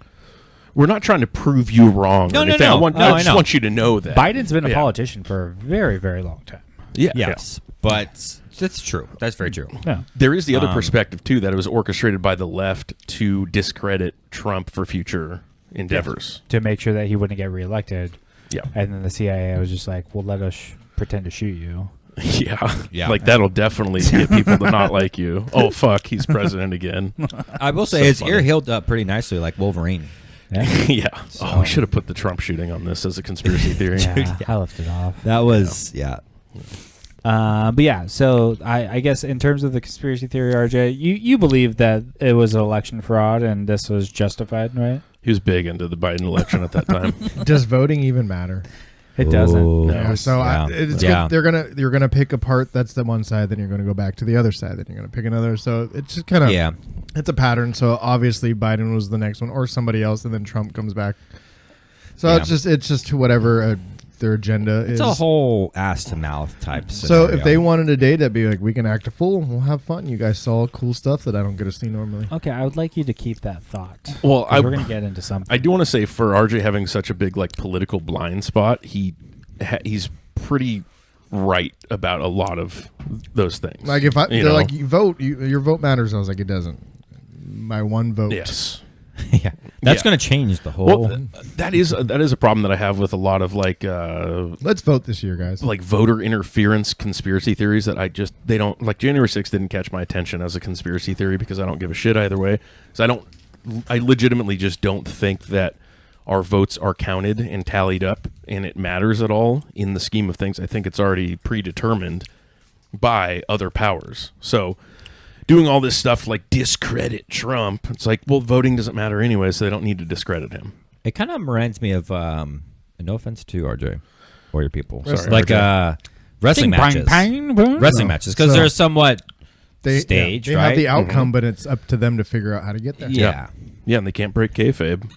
We're not trying to prove you wrong.
No,
or
no,
anything.
no.
I just
know.
want you to know that.
Biden's been a
Yeah.
politician for a very, very long time.
Yeah.
Yes, but that's true. That's very true.
Yeah.
There is the other perspective, too, that it was orchestrated by the left to discredit Trump for future endeavors.
To make sure that he wouldn't get reelected.
Yeah.
And then the CIA was just like, well, let us pretend to shoot you.
Yeah.
Yeah.
Like, that'll definitely get people to not like you. Oh, fuck, he's president again.
I will say
So
his
funny.
ear healed up pretty nicely, like Wolverine.
Yeah.
Yeah. Oh, we should have put the Trump shooting on this as a conspiracy theory.
Yeah, I left it off.
That was
But yeah, so I guess in terms of the conspiracy theory, RJ, you believe that it was an election fraud and this was justified, right?
He was big into the Biden election at that time.
Does voting even matter?
It doesn't.
Ooh.
No.
Yeah, so
Yeah.
it's
Yeah.
good. You're gonna pick a part that's the one side, then you're gonna go back to the other side, then you're gonna pick another. So it's just kind of it's a pattern. So obviously Biden was the next one, or somebody else, and then Trump comes back. So
Yeah.
it's just to whatever their agenda
It's
is.
a whole ass to mouth type.
So
Scenario.
if they wanted a day to be like, we can act a fool, we'll have fun. You guys saw cool stuff that I don't get to see normally.
Okay, I would like you to keep that thought.
Well,
'Cause we're going to get into something.
I do want to say, for RJ having such a big like political blind spot, he's pretty right about a lot of those things.
Like if
You
they're
know?
like, you vote, your vote matters. I was like, it doesn't. My one vote.
Yes.
yeah, that's
Yeah.
going to change the whole.
Well, that is a problem that I have with a lot of like
Let's vote this year, guys.
like voter interference conspiracy theories that they don't like. January 6th didn't catch my attention as a conspiracy theory because I don't give a shit either way. So I legitimately just don't think that our votes are counted and tallied up and it matters at all in the scheme of things. I think it's already predetermined by other powers. So doing all this stuff like discredit Trump, it's like, well, voting doesn't matter anyway, so they don't need to discredit him.
It kind of reminds me of, no offense to RJ or your people,
Sorry,
like
RJ.
wrestling matches. Wrestling matches, because
So-
they're somewhat
They
staged,
they
right?
have the outcome, but it's up to them to figure out how to get there.
Yeah.
Yeah, and they can't break kayfabe.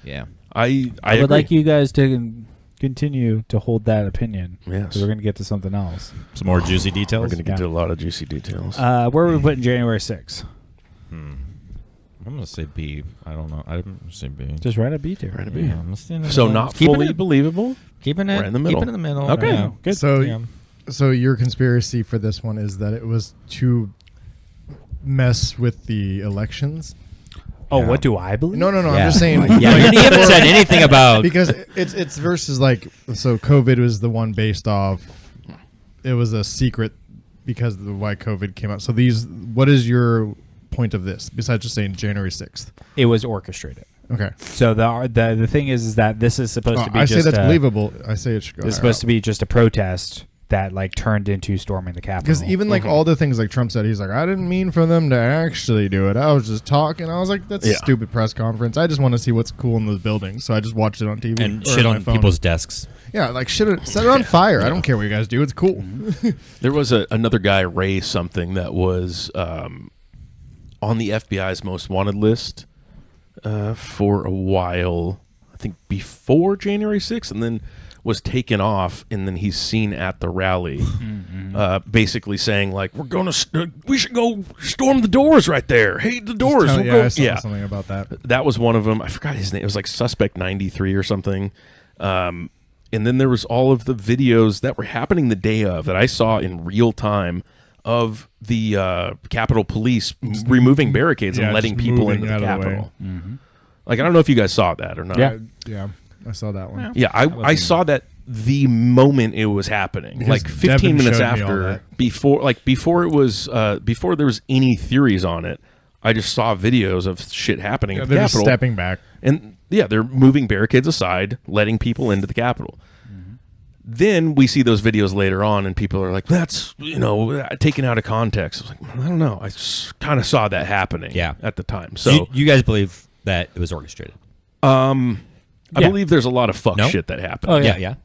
Yeah.
I
I would
agree.
like you guys to continue to hold that opinion.
Yes.
'Cause we're going to get to something else.
Some more juicy
We're
details.
going to get to a lot of juicy details.
Where are we putting January 6th?
I'm gonna say B. I don't know. I'm gonna say B.
Just write a B tier.
Right, a B.
Yeah, I'm gonna stay in the
So
middle.
not
Keeping
fully
it,
believable.
keeping it
right in the middle.
Keeping it in the middle.
Okay.
Yeah.
Good.
So,
Yeah.
so your conspiracy for this one is that it was to mess with the elections.
Oh,
Yeah.
what do I believe?
No.
Yeah.
I'm just saying.
Yeah, you haven't said anything about.
because it's versus like, so COVID was the one based off. It was a secret because of the why COVID came out. So what is your point of this besides just saying January 6th?
It was orchestrated.
Okay.
So the thing is that this is supposed to be.
I
just
say that's believable. I say it should go.
It's supposed to be just a protest that like turned into storming the Capitol.
Because even like all the things like Trump said, he's like, I didn't mean for them to actually do it. I was just talking. I was like, that's a stupid press conference. I just want to see what's cool in those buildings. So I just watched it on TV
and shit on people's desks.
Yeah, like set it on fire. I don't care what you guys do. It's cool.
There was another guy, Ray something, that was on the FBI's most wanted list for a while. I think before January 6th, and then was taken off, and then he's seen at the rally, basically saying like, we should go storm the doors right there. Hey, the doors.
I saw something about that.
That was one of them. I forgot his name. It was like Suspect 93 or something. And then there was all of the videos that were happening the day of that I saw in real time of the Capitol Police removing barricades and letting people into the Capitol. Like, I don't know if you guys saw that or not.
Yeah. I saw that one.
Yeah, I saw that the moment it was happening,
Because
like 15
Devin
minutes
showed me all
after,
that.
before there was any theories on it. I just saw videos of shit happening at the
They're just
Capitol,
stepping back.
and they're moving barricades aside, letting people into the Capitol. Then we see those videos later on, and people are like, "That's taken out of context." I was like, I don't know. I kind of saw that happening, at the time. So
you guys believe that it was orchestrated?
I believe there's a lot of fuck shit that happened.
Oh
Yeah.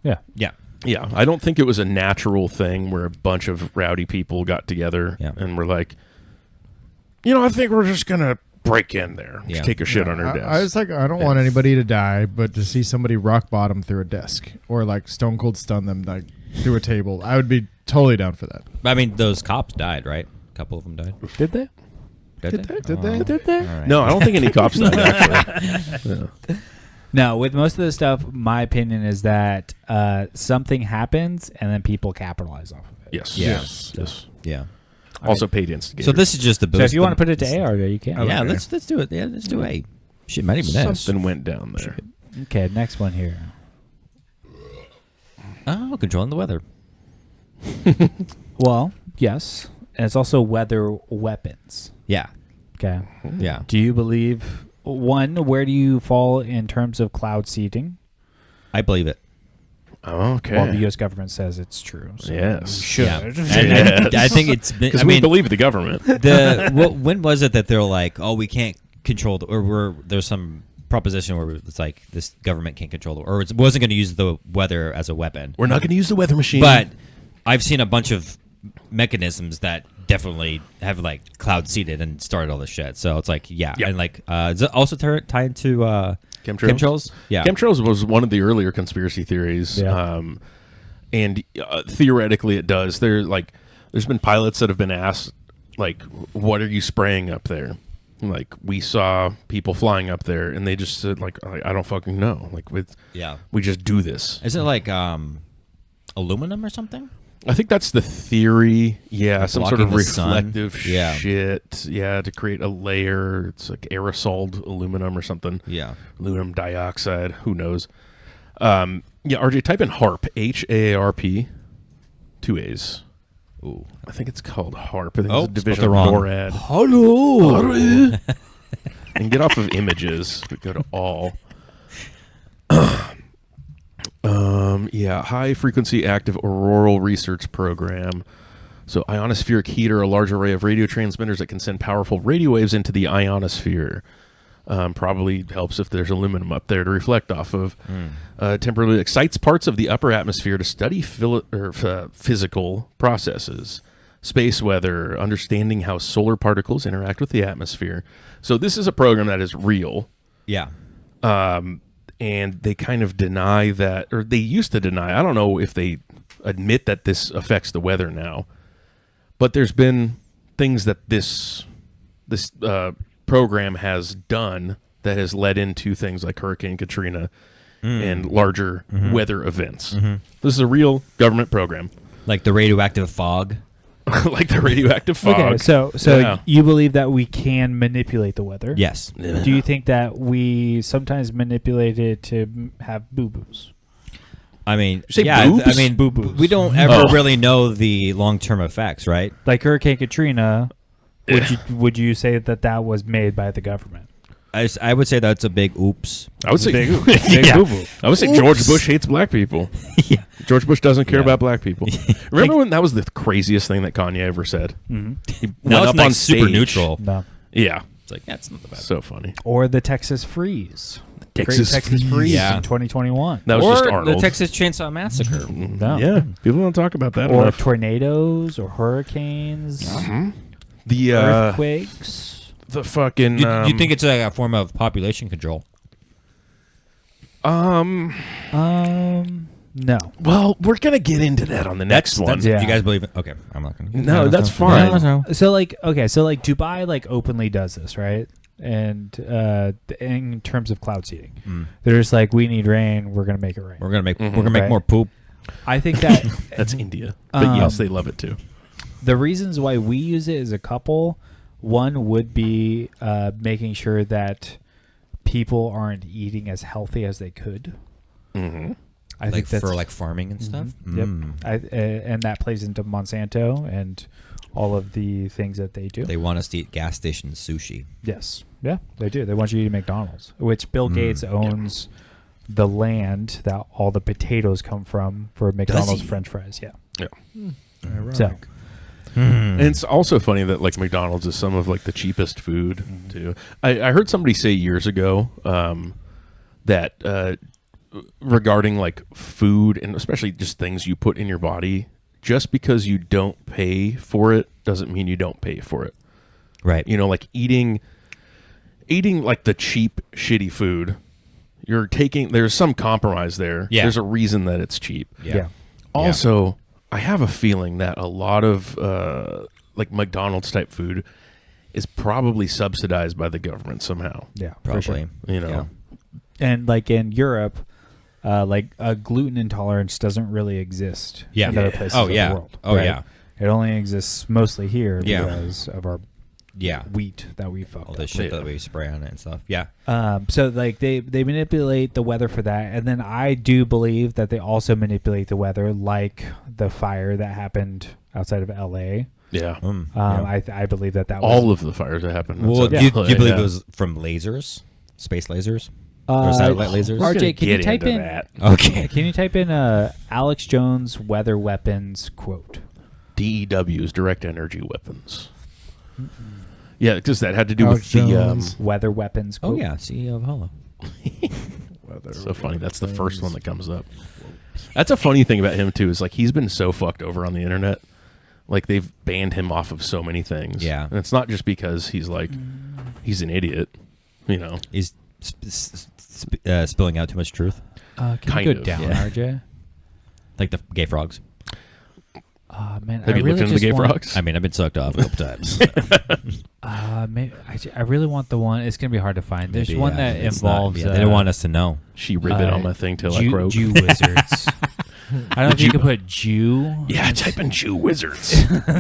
Yeah, I don't think it was a natural thing where a bunch of rowdy people got together and were like, I think we're just going to break in there, just take a shit on our desk.
I was like, I don't want anybody to die, but to see somebody rock bottom through a desk or like stone cold stun them like through a table, I would be totally down for that.
I mean, those cops died, right? A couple of them died.
Did they?
Did they?
Did they?
All right.
No, I don't think any cops died, actually.
No, with most of the stuff, my opinion is that something happens and then people capitalize off of it.
Yes.
Yeah.
Also paid instigators.
So this is just the boost.
So if you want to put it to AR, you can.
Yeah, let's do it. Yeah, let's do A. Shit, might even S.
Something went down there.
Okay, next one here.
Oh, controlling the weather.
Well, yes. And it's also weather weapons.
Yeah.
Okay.
Yeah.
Do you believe, one, where do you fall in terms of cloud seeding?
I believe it.
Okay.
Well, the U.S. government says it's true. So
Yes.
Should.
Yeah. And I think it's been.
Because we believe the government.
When was it that they're like, oh, we can't control, there's some proposition where it's like this government can't control, or it wasn't going to use the weather as a weapon.
We're not going to use the weather machine.
But I've seen a bunch of mechanisms that definitely have like cloud seeded and started all this shit. So it's like, and like, is it also tied into chemtrails? Yeah,
chemtrails was one of the earlier conspiracy theories.
Yeah.
And theoretically, it does. There's been pilots that have been asked, like, what are you spraying up there? Like, we saw people flying up there, and they just said, like, I don't fucking know. Like, we just do this.
Isn't it like aluminum or something?
I think that's the theory. Yeah,
like
some sort of
blocking the sun?
reflective shit. Yeah, to create a layer. It's like aerosoled aluminum or something.
Yeah.
Aluminum dioxide. Who knows? RJ, type in HARP. HAARP. 2 A's.
Ooh.
I think it's called HARP. I think
Oh,
it's a division
spelled
of
it wrong.
NORAD.
Hello.
And get off of images. But go to all. High frequency active auroral research program. So ionospheric heat are a large array of radio transmitters that can send powerful radio waves into the ionosphere. Probably helps if there's aluminum up there to reflect off of. Temporarily excites parts of the upper atmosphere to study physical processes, space weather, understanding how solar particles interact with the atmosphere. So this is a program that is real.
Yeah.
And they kind of deny that, or they used to deny. I don't know if they admit that this affects the weather now, but there's been things that this program has done that has led into things like Hurricane Katrina and larger weather events. This is a real government program.
Like the radioactive fog.
Like the radioactive fog.
Okay, so you believe that we can manipulate the weather?
Yes.
Do you think that we sometimes manipulate it to have boo-boos?
I mean,
say
yeah,
boobs?
I mean,
Boo-boos.
we don't ever really know the long-term effects, right?
Like Hurricane Katrina, would you say that was made by the government?
I would say that's a big oops.
I would say
Big
yeah.
boo-boo.
I would say George Bush hates black people.
Yeah.
George Bush doesn't care
Yeah.
about black people. Remember when that was the craziest thing that Kanye ever said?
Mm-hmm.
He
Now
went
it's
up
like
on
super
stage.
neutral.
No.
Yeah,
It's like that's not the bad.
so funny.
Or the Texas Freeze. The Great
Texas
Texas
Freeze.
Freeze
Yeah.
in 2021.
That was
or
just
the
Arnold.
Texas Chainsaw Massacre.
No.
Yeah, people don't talk about that
Or
enough.
tornadoes or hurricanes,
The
earthquakes.
the fucking
You think it's a form of population control?
No.
well, we're gonna get into that on the next one.
yeah.
If you guys believe it, okay, I'm not gonna.
No, that's fine.
So Dubai like openly does this, right? And in terms of cloud seeding, they're just like, we need rain, we're gonna make it rain.
We're gonna make
Right.
more poop.
I think that
That's India, but yes, they love it too.
the reasons why we use it as a couple, one would be making sure that people aren't eating as healthy as they could.
Mm-hmm.
I
Like
think that's
for like farming and stuff.
Yep. And that plays into Monsanto and all of the things that they do.
They want us to eat gas station sushi.
Yes. Yeah, they do. They want you to eat McDonald's, which Bill Gates owns the land that all the potatoes come from for McDonald's
he?
French fries. Yeah.
Yeah.
So,
And it's also funny that like McDonald's is some of like the cheapest food too. I heard somebody say years ago that regarding like food and especially just things you put in your body, just because you don't pay for it doesn't mean you don't pay for it.
Right.
You know, like eating like the cheap, shitty food. There's some compromise there.
Yeah.
There's a reason that it's cheap.
yeah.
Also, I have a feeling that a lot of like McDonald's type food is probably subsidized by the government somehow.
Yeah,
Probably.
for sure.
You know,
Yeah.
And like in Europe, like a gluten intolerance doesn't really exist
Yeah.
in other
Yeah.
places
Oh,
of
yeah.
the world.
Oh,
right?
yeah.
It only exists mostly here
Yeah.
because of our
Yeah.
wheat that we fucked
All
up.
the shit
Yeah.
that we spray on it and stuff. Yeah.
So like they manipulate the weather for that, and then I do believe that they also manipulate the weather, like the fire that happened outside of L.A.
yeah.
I believe that was
All of the fires that happened.
Well,
That's
do you
a-
believe
yeah.
it was from lasers, space lasers, or satellite lasers?
We're gonna
RJ, can you
get
type
into
in?
that.
Okay.
Can you type in Alex Jones weather weapons quote?
DEWs, direct energy weapons. Yeah, because that had to do with
Alex
the.
Jones.
Weather weapons
Oh
quote.
yeah, CEO of Holo.
So funny. That's the first one that comes up. That's a funny thing about him too. Is like he's been so fucked over on the internet. Like they've banned him off of so many things.
Yeah.
and it's not just because he's like he's an idiot. You know.
He's spilling out too much truth,
Can
Kind
you go
of,
down,
yeah.
RJ?
like the gay frogs.
Man,
Have
I
you
really
looked into
just
the gay
want,
frogs?
I mean, I've been sucked off a couple times.
Maybe I really want the one. It's gonna be hard to find. There's
Maybe,
one that
it's not-
involves.
yeah, they don't want us to know.
She ribbit on my thing till I
Jew,
croak.
Jew wizards. I don't know if you could put Jew.
Yeah, type in Jew wizards.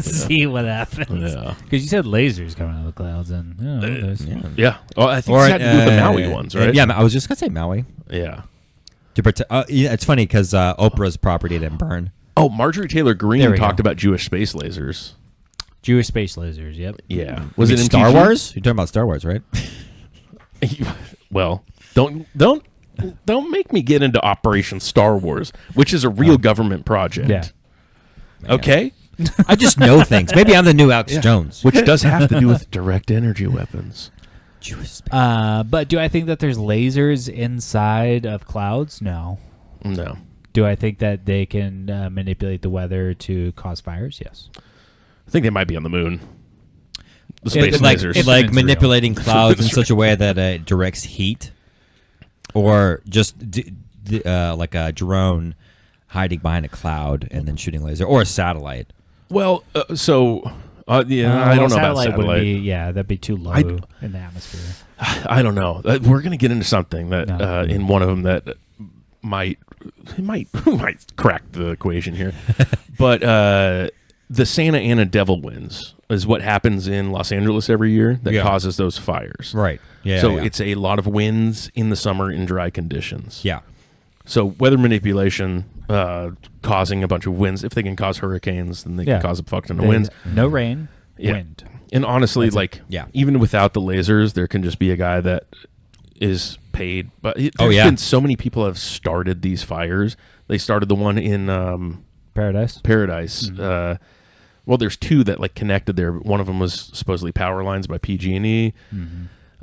See what happens.
Yeah.
Because you said lasers coming out of the clouds, and
Yeah. Oh, I think it had to do with the Maui ones, right?
Yeah, I was just gonna say Maui.
Yeah.
To protect. Yeah, it's funny because Oprah's property didn't burn.
Oh, Marjorie Taylor
There
Greene
we
talked
go.
about Jewish space lasers.
Jewish space lasers. Yep.
Yeah.
Was it
in
Star
MTG?
Wars? You're talking about Star Wars, right?
Well, don't make me get into Operation Star Wars, which is a real government project.
Yeah.
Okay?
I just know things. Maybe I'm the new Alex Jones.
Which does have to do with direct energy weapons.
Jewish space.
But do I think that there's lasers inside of clouds? No.
No.
Do I think that they can manipulate the weather to cause fires? Yes.
I think they might be on the moon. The space
like
lasers.
it's
like
real.
manipulating clouds in such a way that it directs heat, or just like a drone hiding behind a cloud and then shooting laser, or a satellite.
Well, I don't know about satellite.
Would be, that'd be too low
I'd-
in the atmosphere.
I don't know. We're going to get into something that
No.
in one of them that might crack the equation here. But the Santa Ana devil winds is what happens in Los Angeles every year that
Yeah.
causes those fires.
Right. Yeah.
So it's a lot of winds in the summer in dry conditions.
yeah.
So weather manipulation, causing a bunch of winds. If they can cause hurricanes, then they
Yeah.
can cause a fuck ton of winds.
No rain,
Yeah.
wind.
And honestly,
That's it.
like,
Yeah.
even without the lasers, there can just be a guy that is paid. But there's
Oh, yeah.
been so many people have started these fires. They started the one in
Paradise.
Paradise. Well, there's two that like connected there. One of them was supposedly power lines by PG&E.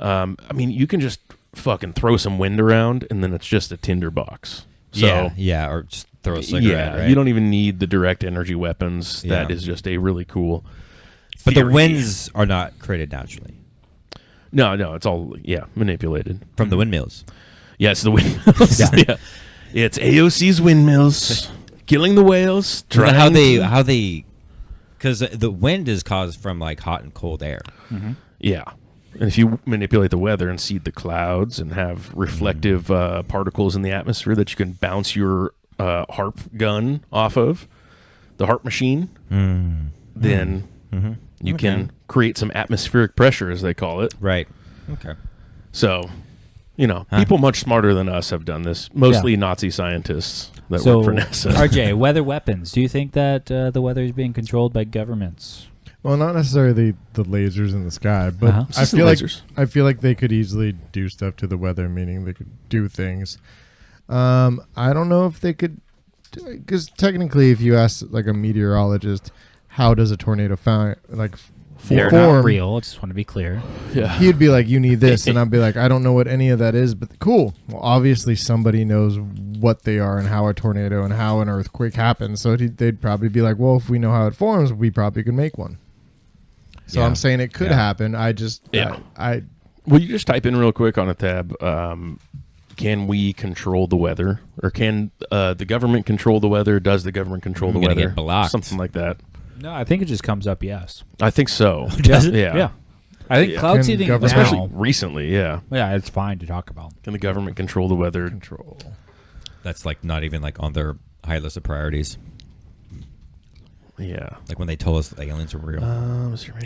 I mean, you can just fucking throw some wind around, and then it's just a tinderbox. So,
yeah, or just throw a cigarette. Right?
you don't even need the direct energy weapons.
Yeah.
That is just a really cool.
But the
theory.
winds are not created naturally
No, it's all manipulated.
from the windmills.
Yes, the windmills. Yeah. It's AOC's windmills killing the whales.
How they because the wind is caused from like hot and cold air.
Yeah. And if you manipulate the weather and seed the clouds and have reflective particles in the atmosphere that you can bounce your harp gun off of, the harp machine, then you can create some atmospheric pressure, as they call it.
Right. Okay.
So, people much smarter than us have done this, mostly Nazi scientists that work for NASA.
RJ, weather weapons. Do you think that the weather is being controlled by governments?
Well, not necessarily the lasers in the sky, but I feel like they could easily do stuff to the weather, meaning they could do things. I don't know if they could, because technically, if you ask like a meteorologist, how does a tornado form?
They're not real. I just want to be clear.
Yeah.
He'd be like, "You need this," and I'd be like, "I don't know what any of that is." But cool. Well, obviously, somebody knows what they are and how a tornado and how an earthquake happens. So they'd probably be like, "Well, if we know how it forms, we probably could make one." So I'm saying it could happen. I just,
Will you just type in real quick on a tab? Can we control the weather, or can the government control the weather? Does the government control the weather?
Get blocked.
Something like that.
No, I think it just comes up yes.
I think so.
Does it?
Yeah.
Yeah. I think cloud
Can
seeding
government-
Especially
now,
recently, yeah.
yeah, it's fine to talk about.
Can the government control the weather?
control.
That's like not even like on their high list of priorities.
Yeah.
Like when they told us the aliens were real.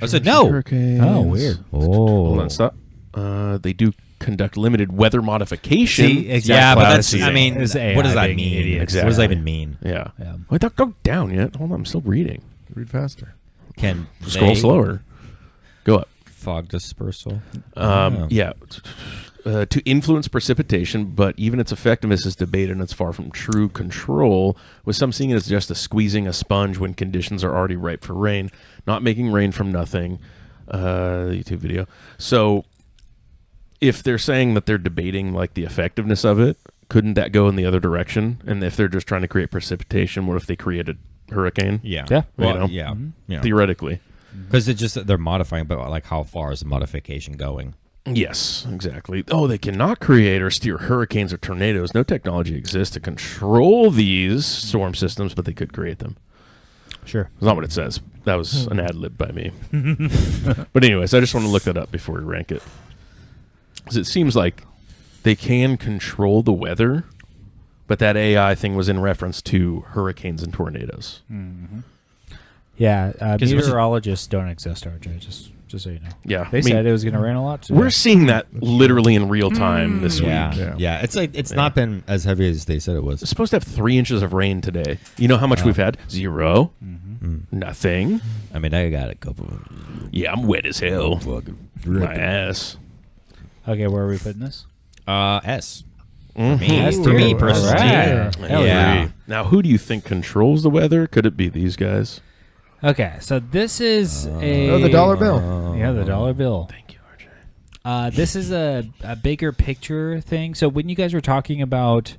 I
said no.
Oh, weird.
Hold on, stop. They do conduct limited weather modification.
exactly.
Yeah, but
Cloud
that's.
seeding
I mean,
is
what
AI
does that
being
mean?
idiots.
What does that even mean?
Yeah.
Yeah.
Wait, don't go down yet. Hold on, I'm still reading.
Read faster.
Can
Scroll
they
slower. Go up.
fog dispersal?
Yeah. To influence precipitation, but even its effectiveness is debated and it's far from true control, with some seeing it as just a squeezing a sponge when conditions are already ripe for rain, not making rain from nothing. YouTube video. So if they're saying that they're debating like the effectiveness of it, couldn't that go in the other direction? And if they're just trying to create precipitation, what if they created hurricane?
Yeah.
Yeah.
Well,
You know?
yeah.
Theoretically.
Because it's just they're modifying, but like how far is the modification going?
Yes, exactly. Oh, they cannot create or steer hurricanes or tornadoes. No technology exists to control these storm systems, but they could create them.
Sure.
That's not what it says. That was an ad lib by me. But anyways, I just want to look that up before we rank it. Because it seems like they can control the weather, but that AI thing was in reference to hurricanes and tornadoes.
Yeah. Meteorologists don't exist, RJ. Just so you know.
Yeah.
They said it was going to rain a lot today.
We're seeing that literally in real time this week.
Yeah. It's like it's not been as heavy as they said it was.
It's supposed to have 3 inches of rain today. You know how much we've had? 0. Nothing.
I mean, I got a couple.
Yeah, I'm wet as hell. My ass.
Okay, where are we putting this?
S.
S
For me
tier.
personally.
Alright.
I
Hell yeah.
agree. Now, who do you think controls the weather? Could it be these guys?
Okay, so this is
the dollar bill.
Yeah, the dollar bill.
Thank you, RJ.
This is a bigger picture thing. So when you guys were talking about,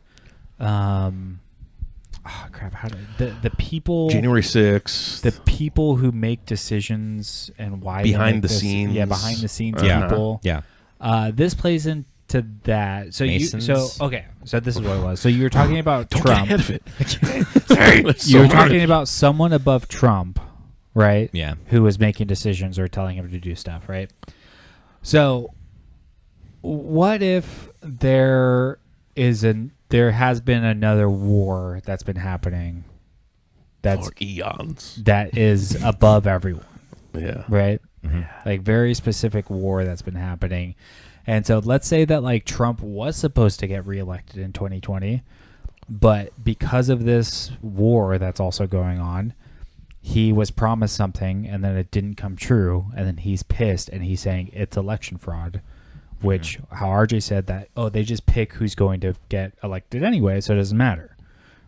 how did the people
January 6th.
the people who make decisions and why they
Behind
make
the
this-
scenes.
yeah, behind the scenes
Uh-huh.
people.
Yeah.
This plays into that. So
Masons?
so this is what it was. So you were talking about
Don't
Trump.
get ahead of it. Sorry.
You were talking about someone above Trump, right?
Yeah.
Who was making decisions or telling him to do stuff, right? So, what if there has been another war that's been happening
For eons.
that is above everyone,
Yeah.
right? Like very specific war that's been happening. And so let's say that like Trump was supposed to get reelected in 2020, but because of this war that's also going on, he was promised something and then it didn't come true, and then he's pissed and he's saying it's election fraud, which how RJ said that, they just pick who's going to get elected anyway, so it doesn't matter,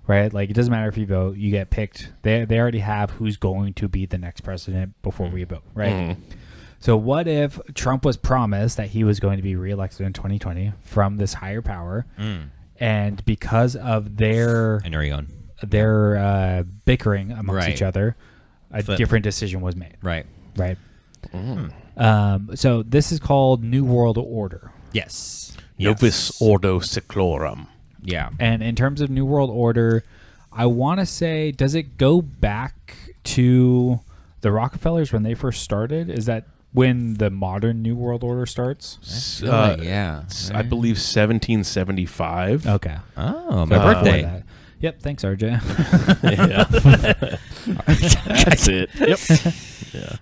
right? Like, it doesn't matter if you vote, you get picked. They already have who's going to be the next president before we vote, right? So what if Trump was promised that he was going to be reelected in 2020 from this higher power, and because of their bickering amongst each other, a different decision was made.
Right.
So this is called New World Order.
Yes.
Novus Ordo Seclorum.
Yeah.
And in terms of New World Order, I want to say, does it go back to the Rockefellers when they first started? Is that when the modern New World Order starts?
I believe 1775.
Okay.
Oh, my birthday.
That. Yep. Thanks, RJ.
That's it. Yep.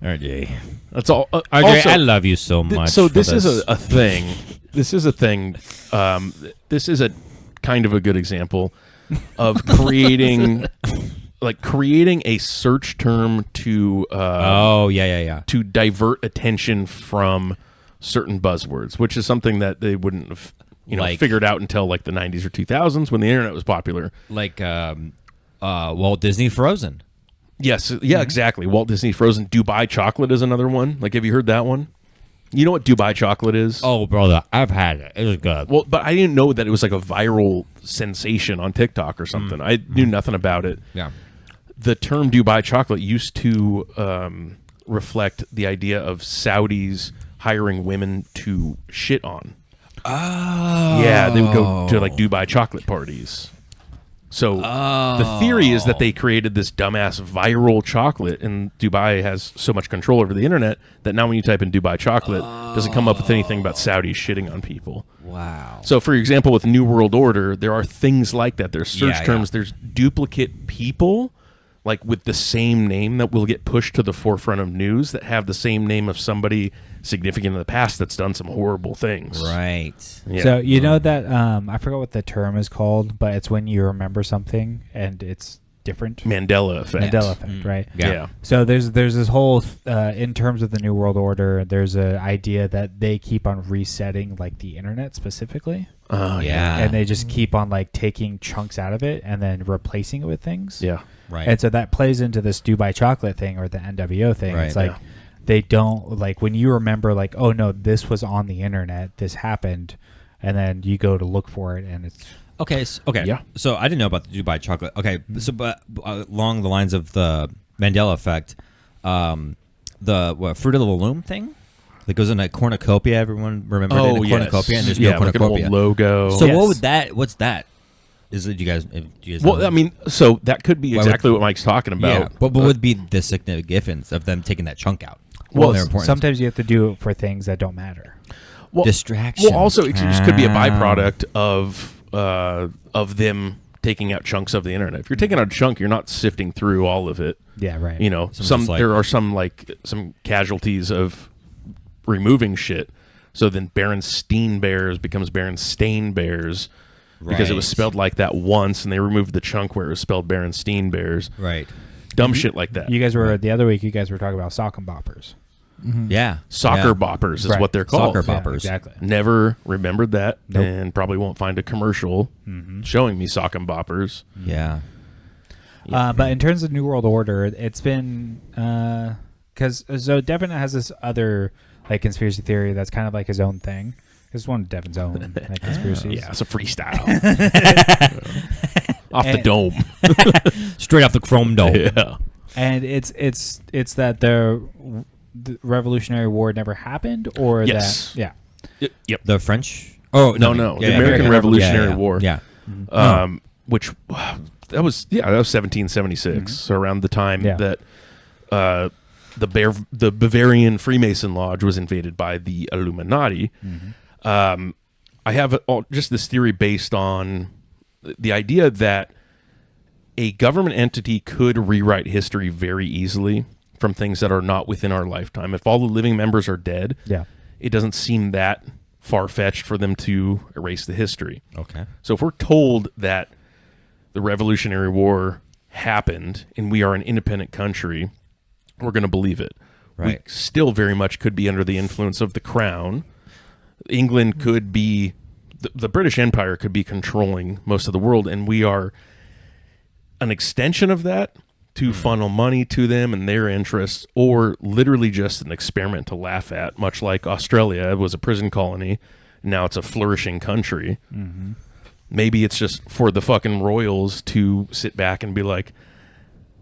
RJ.
That's all.
RJ,
also,
I love you so much.
So this is a thing. This is a thing. This is a kind of a good example of creating a search term to to divert attention from certain buzzwords, which is something that they wouldn't have figured out until like the 90s or 2000s when the internet was popular.
Like Walt Disney Frozen.
Yes, yeah, exactly. Walt Disney Frozen. Dubai chocolate is another one. Like, have you heard that one? You know what Dubai chocolate is?
Oh, brother, I've had it. It was good.
Well, but I didn't know that it was like a viral sensation on TikTok or something. I knew nothing about it.
Yeah.
The term Dubai chocolate used to reflect the idea of Saudis hiring women to shit on.
Oh.
Yeah, they would go to like Dubai chocolate parties. So the theory is that they created this dumbass viral chocolate, and Dubai has so much control over the internet that now when you type in Dubai chocolate, it doesn't come up with anything about Saudis shitting on people.
Wow.
So, for example, with New World Order, there are things like that. There's search terms. There's duplicate people, like with the same name that will get pushed to the forefront of news that have the same name of somebody significant in the past that's done some horrible things.
Right.
Yeah.
So you know that I forgot what the term is called, but it's when you remember something and it's different.
Mandela effect.
Mandela effect, right?
Yeah.
So there's this whole in terms of the New World Order, there's an idea that they keep on resetting like the internet specifically.
Oh, yeah.
And they just keep on like taking chunks out of it and then replacing it with things.
Yeah.
Right.
And so that plays into this Dubai chocolate thing or the NWO thing.
Right.
It's like they don't like when you remember like, oh no, this was on the internet, this happened, and then you go to look for it and it's
Okay.
Yeah.
So I didn't know about the Dubai chocolate. Okay. So, but along the lines of the Mandela effect, the Fruit of the Loom thing that goes in a cornucopia. Everyone remember it in a cornucopia, and there's no
like an
cornucopia
old logo.
So
Yes.
what would that? What's that? Is it do you guys?
Well,
know?
I mean, so that could be exactly what Mike's talking about.
Yeah. But what would be the significance of them taking that chunk out?
well,
Their importance.
sometimes you have to do it for things that don't matter.
Well,
Distraction.
Well, also it just could be a byproduct of them taking out chunks of the internet. If you're taking out a chunk, you're not sifting through all of it.
Yeah, right.
You know, there are some casualties of removing shit. So then Berenstain Bears becomes Berenstain Bears because it was spelled like that once, and they removed the chunk where it was spelled Berenstain Bears.
Right.
Dumb shit like that.
You guys were the other week. You guys were talking about sock and boppers.
Yeah.
Soccer boppers is
Right.
what they're called.
Soccer
Yeah,
boppers.
exactly.
Never remembered that,
Nope.
and probably won't find a commercial showing me sock and boppers.
Yeah.
But in terms of New World Order, it's been because so Devin has this other like conspiracy theory that's kind of like his own thing. It's one of Devin's own like, conspiracies.
Yeah, it's a freestyle. Off the dome.
Straight off the chrome dome.
Yeah.
And it's that the Revolutionary War never happened, or
Yes.
that
Yep.
The French. Oh
No. The American Revolutionary War.
Yeah.
Which that was 1776. So around the time that the Bavarian Freemason Lodge was invaded by the Illuminati. I have just this theory based on the idea that a government entity could rewrite history very easily from things that are not within our lifetime. If all the living members are dead, it doesn't seem that far-fetched for them to erase the history.
Okay.
So if we're told that the Revolutionary War happened and we are an independent country, we're going to believe it.
Right.
We still very much could be under the influence of the crown. England could be, the British Empire could be controlling most of the world, and we are an extension of that to funnel money to them and their interests, or literally just an experiment to laugh at, much like Australia was a prison colony. Now it's a flourishing country. Mm-hmm. Maybe it's just for the fucking royals to sit back and be like,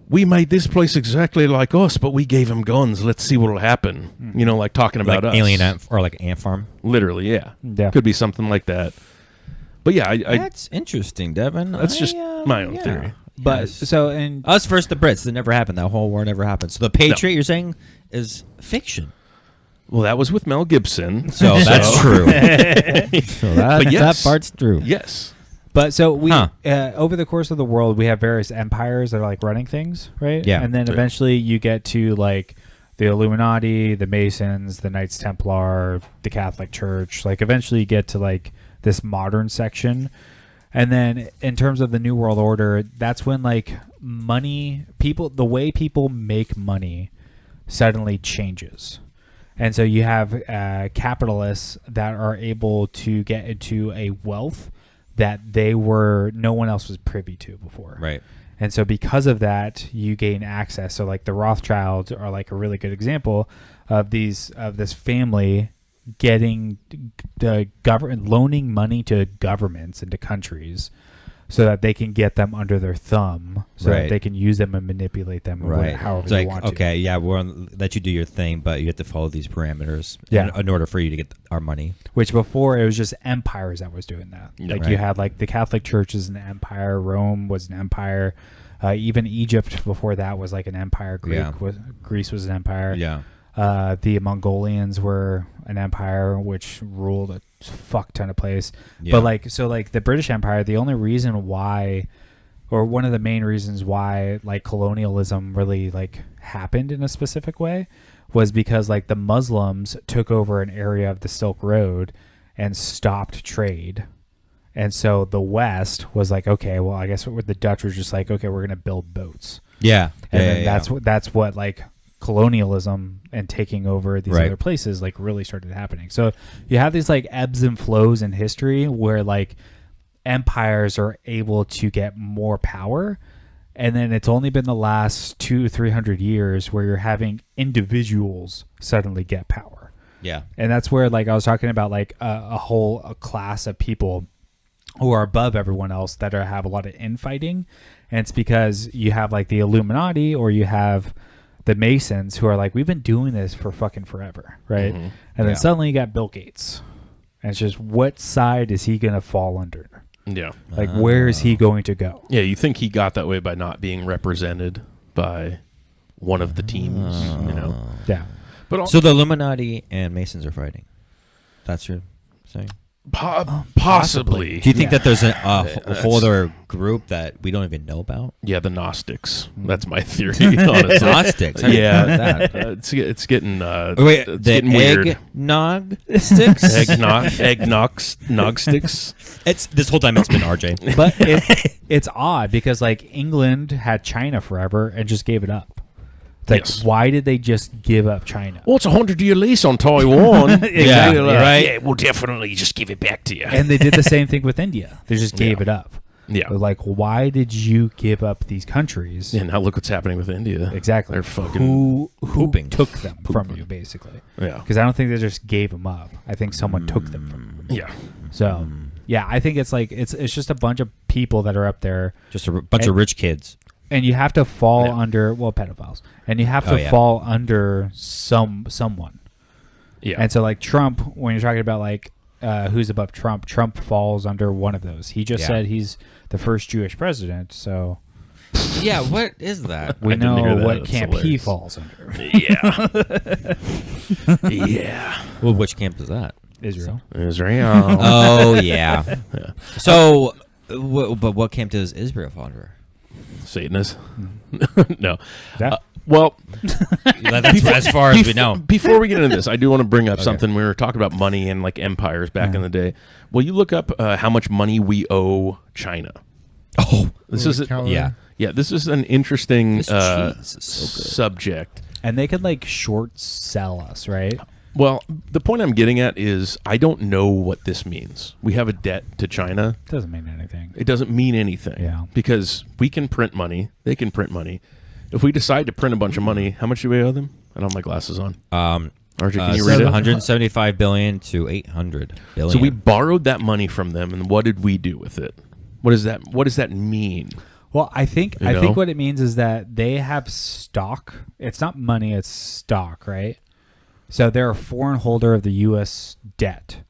we made this place exactly like us, but we gave them guns. Let's see what will happen. Mm-hmm. You know, like talking about
like
us.
Alien Ant, or like Ant Farm.
Literally, yeah. Could be something like that. But yeah,
that's interesting, Devin.
That's just my own theory.
But
yes.
so and
us versus the Brits, that never happened. That whole war never happened. So the Patriot, you're saying, is fiction.
Well, that was with Mel Gibson.
So that's true. So that part's true.
Yes.
But so we over the course of the world, we have various empires that are like running things, right?
Yeah.
And then eventually you get to like the Illuminati, the Masons, the Knights Templar, the Catholic Church. Like eventually you get to like this modern section. And then in terms of the New World Order, that's when like the way people make money suddenly changes. And so you have capitalists that are able to get into a wealth that no one else was privy to before.
Right.
And so because of that, you gain access. So like the Rothschilds are like a really good example of this family getting the government loaning money to governments and to countries so that they can get them under their thumb, so that they can use them and manipulate them however they want to.
Okay, yeah, let you do your thing, but you have to follow these parameters in order for you to get our money.
Which before it was just empires that was doing that. Like you had like the Catholic Church is an empire, Rome was an empire, even Egypt before that was like an empire. Greece was an empire.
Yeah.
The Mongolians were an empire which ruled a fuck ton of place. Yeah. But the British Empire, the only reason why, or one of the main reasons why like colonialism really like happened in a specific way was because like the Muslims took over an area of the Silk Road and stopped trade. And so the West was like, okay, well, I guess the Dutch were just like, okay, we're going to build boats.
Yeah.
And then that's what like colonialism and taking over these other places like really started happening. So you have these like ebbs and flows in history where like empires are able to get more power, and then it's only been the last 200-300 years where you're having individuals suddenly get power.
Yeah.
And that's where like I was talking about like a class of people who are above everyone else that have a lot of infighting, and it's because you have like the Illuminati or you have the Masons who are like, we've been doing this for fucking forever, right? Mm-hmm. And then suddenly you got Bill Gates. And it's just, what side is he going to fall under?
Yeah.
Like, where is he going to go?
Yeah, you think he got that way by not being represented by one of the teams, you know?
Yeah.
But
so the Illuminati and Masons are fighting. That's your saying?
Possibly.
Do you think that there's a whole other group that we don't even know about?
Yeah, the Gnostics. That's my theory. Honestly.
Gnostics.
Yeah, it's getting.
Wait,
it's
the
getting weird.
Eggnog sticks.
Nog sticks.
It's this whole time it's been RJ.
But it's odd because like England had China forever and just gave it up. Like, why did they just give up China?
Well, it's a 100-year lease on Taiwan.
Exactly.
Right? Yeah, we'll definitely just give it back to you.
And they did the same thing with India. They just gave it up.
Yeah.
They're like, why did you give up these countries?
Yeah, now look what's happening with India.
Exactly.
They're fucking
who
pooping.
took them from you, basically.
Yeah.
Because I don't think they just gave them up. I think someone took them from you.
Yeah.
So, yeah, I think it's like, it's just a bunch of people that are up there.
Just a bunch of rich kids.
And you have to fall under, pedophiles. And you have to fall under someone.
Yeah.
And so, like, Trump, when you're talking about, like, who's above Trump, Trump falls under one of those. He just said he's the first Jewish president, so...
Yeah, what is that?
We know what camp he falls under.
Yeah. Yeah.
Well, which camp is that?
Israel.
Oh, yeah. So, but what camp does Israel fall under?
Satanist? No.
Yeah.
Well,
that's as far as we know.
Before we get into this, I do want to bring up something. We were talking about money and like empires back in the day. Well, you look up how much money we owe China.
Oh,
This
Or
is
the calorie.
yeah. This is an interesting
This cheese is so good.
subject.
And they could like short sell us, right?
Well, the point I'm getting at is I don't know what this means. We have a debt to China.
Doesn't mean anything.
It doesn't mean anything.
Yeah.
Because we can print money. They can print money. If we decide to print a bunch of money, how much do we owe them? I don't have my glasses on. RJ, can you read it?
175 billion to 800 billion.
So we borrowed that money from them, and what did we do with it? What does that mean?
Well, I think
You know?
what it means is that they have stock. It's not money, it's stock, right? So they're a foreign holder of the US debt.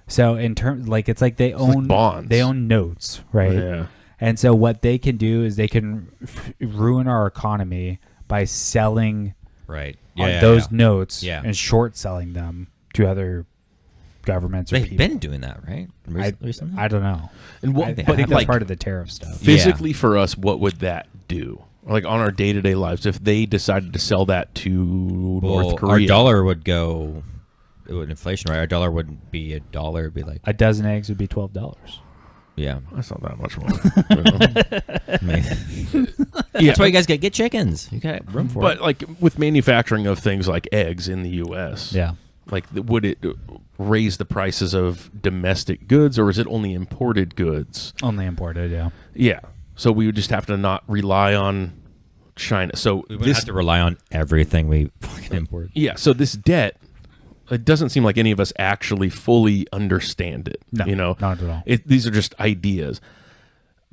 So in terms like it's like they
like
own
bonds.
They own notes, right?
Yeah.
And so what they can do is they can ruin our economy by selling
right.
those notes
Yeah.
and short selling them to other governments or
They've
people.
been doing that, right? Recently?
I don't know.
And what,
I think
but
that's
like
part of the tariff stuff.
physically for us, what would that do? Like on our day-to-day lives, if they decided to sell that to North Korea,
Our dollar would go. It would inflation, right? Our dollar wouldn't be a dollar. It'd be like
A dozen eggs would be $12.
yeah.
that's not that much more.
I mean,
Yeah,
that's why you guys get chickens. You got room for
but
it.
like with manufacturing of things like eggs in the U.S.,
Yeah.
like would it raise the prices of domestic goods, or is it only imported goods?
Only imported, yeah.
Yeah, so we would just have to not rely on China. So
We wouldn't have to rely on everything we fucking import.
yeah, so this debt, it doesn't seem like any of us actually fully understand it.
No,
you know,
not at all.
These are just ideas,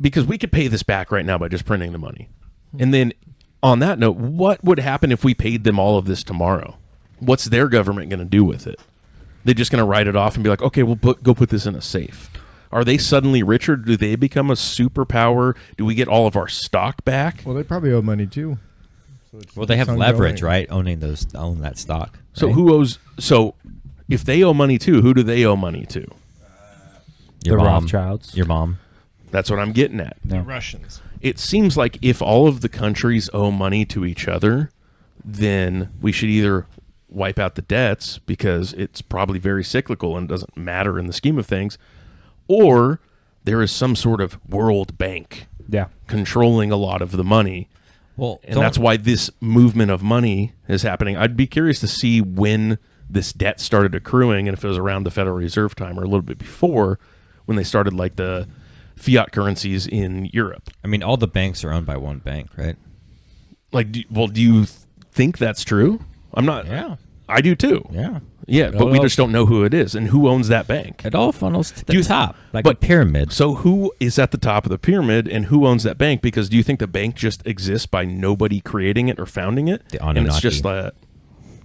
because we could pay this back right now by just printing the money. And then on that note, what would happen if we paid them all of this tomorrow? What's their government going to do with it? They're just going to write it off and be like, okay, we'll go put this in a safe. Are they suddenly richer? Do they become a superpower? Do we get all of our stock back?
Well, they probably owe money too. So it's-
Well, they have
it's
leverage,
ongoing.
right? Own that stock.
So
right?
who owes? So if they owe money too, who do they owe money to?
Your
The
mom.
Rothschilds.
Your mom.
That's what I'm getting at.
No.
Russians.
It seems like if all of the countries owe money to each other, then we should either wipe out the debts because it's probably very cyclical and doesn't matter in the scheme of things, or there is some sort of World Bank
Yeah.
controlling a lot of the money.
Well,
And that's why this movement of money is happening. I'd be curious to see when this debt started accruing, and if it was around the Federal Reserve time or a little bit before, when they started like the fiat currencies in Europe.
I mean, all the banks are owned by one bank, right?
Like, do you think that's true? I'm not.
Yeah.
I do too.
Yeah.
Yeah, but we just don't know who it is and who owns that bank.
It all funnels to the
Do you-
top, like
but-
a pyramid.
So who is at the top of the pyramid and who owns that bank? Because do you think the bank just exists by nobody creating it or founding it?
The
and it's
Anunnaki.
just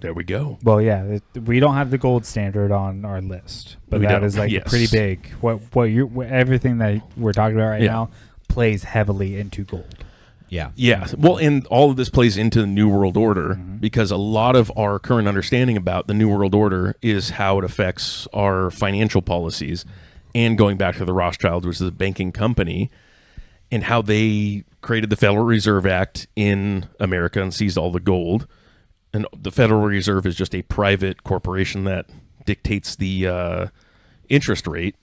there we go.
Well, yeah, we don't have the gold standard on our list, but
We
that
don't,
is like
yes.
pretty big. Everything that we're talking about right
Yeah.
now plays heavily into gold.
yeah.
Yeah. Well, and all of this plays into the New World Order because a lot of our current understanding about the New World Order is how it affects our financial policies. And going back to the Rothschilds, which is a banking company, and how they created the Federal Reserve Act in America and seized all the gold. And the Federal Reserve is just a private corporation that dictates the interest rate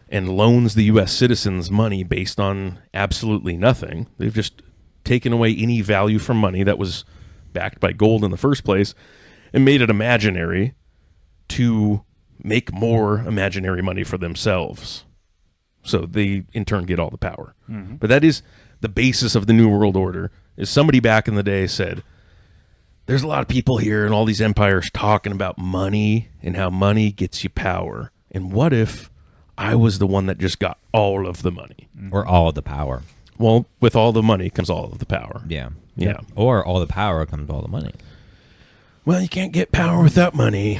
and loans the U.S. citizens money based on absolutely nothing. They've just taken away any value from money that was backed by gold in the first place and made it imaginary to make more imaginary money for themselves. So they, in turn, get all the power. But that is the basis of the New World Order, is somebody back in the day said, there's a lot of people here and all these empires talking about money and how money gets you power. And what if I was the one that just got all of the money?
Or all of the power.
Well, with all the money comes all of the power.
Yeah.
Yeah.
Or all the power comes all the money.
Well, you can't get power without money.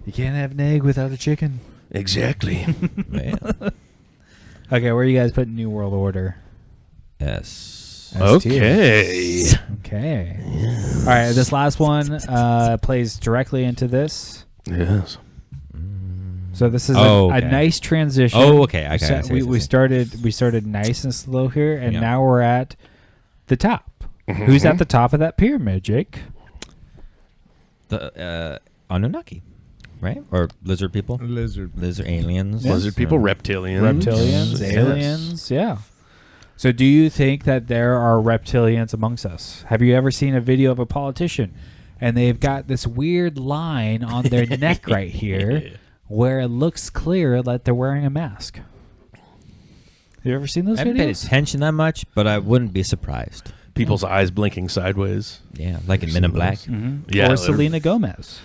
You can't have an egg without a chicken.
Exactly.
Yeah.
Okay, where are you guys putting New World Order?
S.
Okay.
Okay. All right, this last one plays directly into this.
Yes.
So this is
Oh,
a
okay.
nice transition.
Oh, okay. Okay,
So
I see,
we,
I see, I
we
see.
started nice and slow here, and
Yeah.
now we're at the top. Who's at the top of that pyramid, Jake?
The Anunnaki, right? Or lizard people?
Lizard.
Lizard aliens?
Lizard people, reptilians.
Reptilians,
Yes.
aliens, yeah. So do you think that there are reptilians amongst us? Have you ever seen a video of a politician and they've got this weird line on their neck right here where it looks clear that they're wearing a mask? Have you ever seen those
I haven't paid
videos?
attention that much, but I wouldn't be surprised.
People's eyes blinking sideways.
Yeah, like in Men in Black.
Yeah,
Or Selena Gomez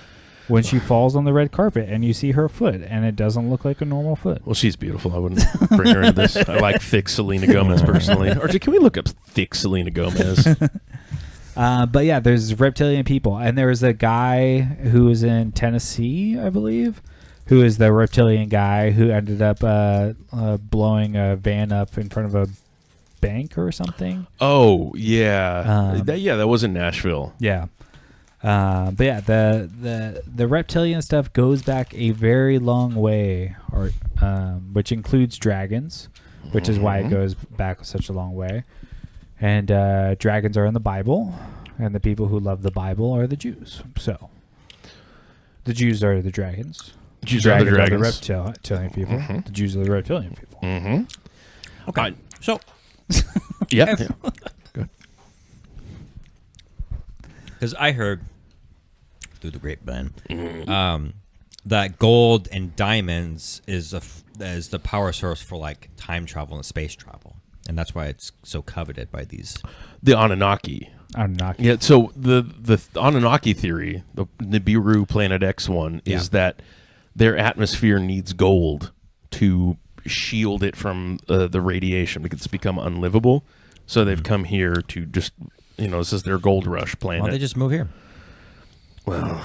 when she falls on the red carpet and you see her foot and it doesn't look like a normal foot.
Well, she's beautiful. I wouldn't bring her into this. I like thick Selena Gomez personally. RJ, can we look up thick Selena Gomez?
But yeah, there's reptilian people. And there was a guy who was in Tennessee, I believe, who is the reptilian guy who ended up blowing a van up in front of a bank or something.
Oh, yeah. That was in Nashville.
Yeah. But yeah, the reptilian stuff goes back a very long way, or which includes dragons, which is why it goes back such a long way. And dragons are in the Bible, and the people who love the Bible are the Jews. So the Jews are the dragons.
Jews are the dragons.
Reptilian people. The Jews are the reptilian people.
Okay. So,
Yeah.
because I heard through the grapevine that gold and diamonds is the power source for like time travel and space travel, and that's why it's so coveted by these.
The Anunnaki.
Anunnaki.
Yeah, so the Anunnaki theory, the Nibiru Planet X one, is that their atmosphere needs gold to shield it from the radiation because it's become unlivable. So they've come here to just, this is their gold rush planet.
Why don't they just move here?
Well,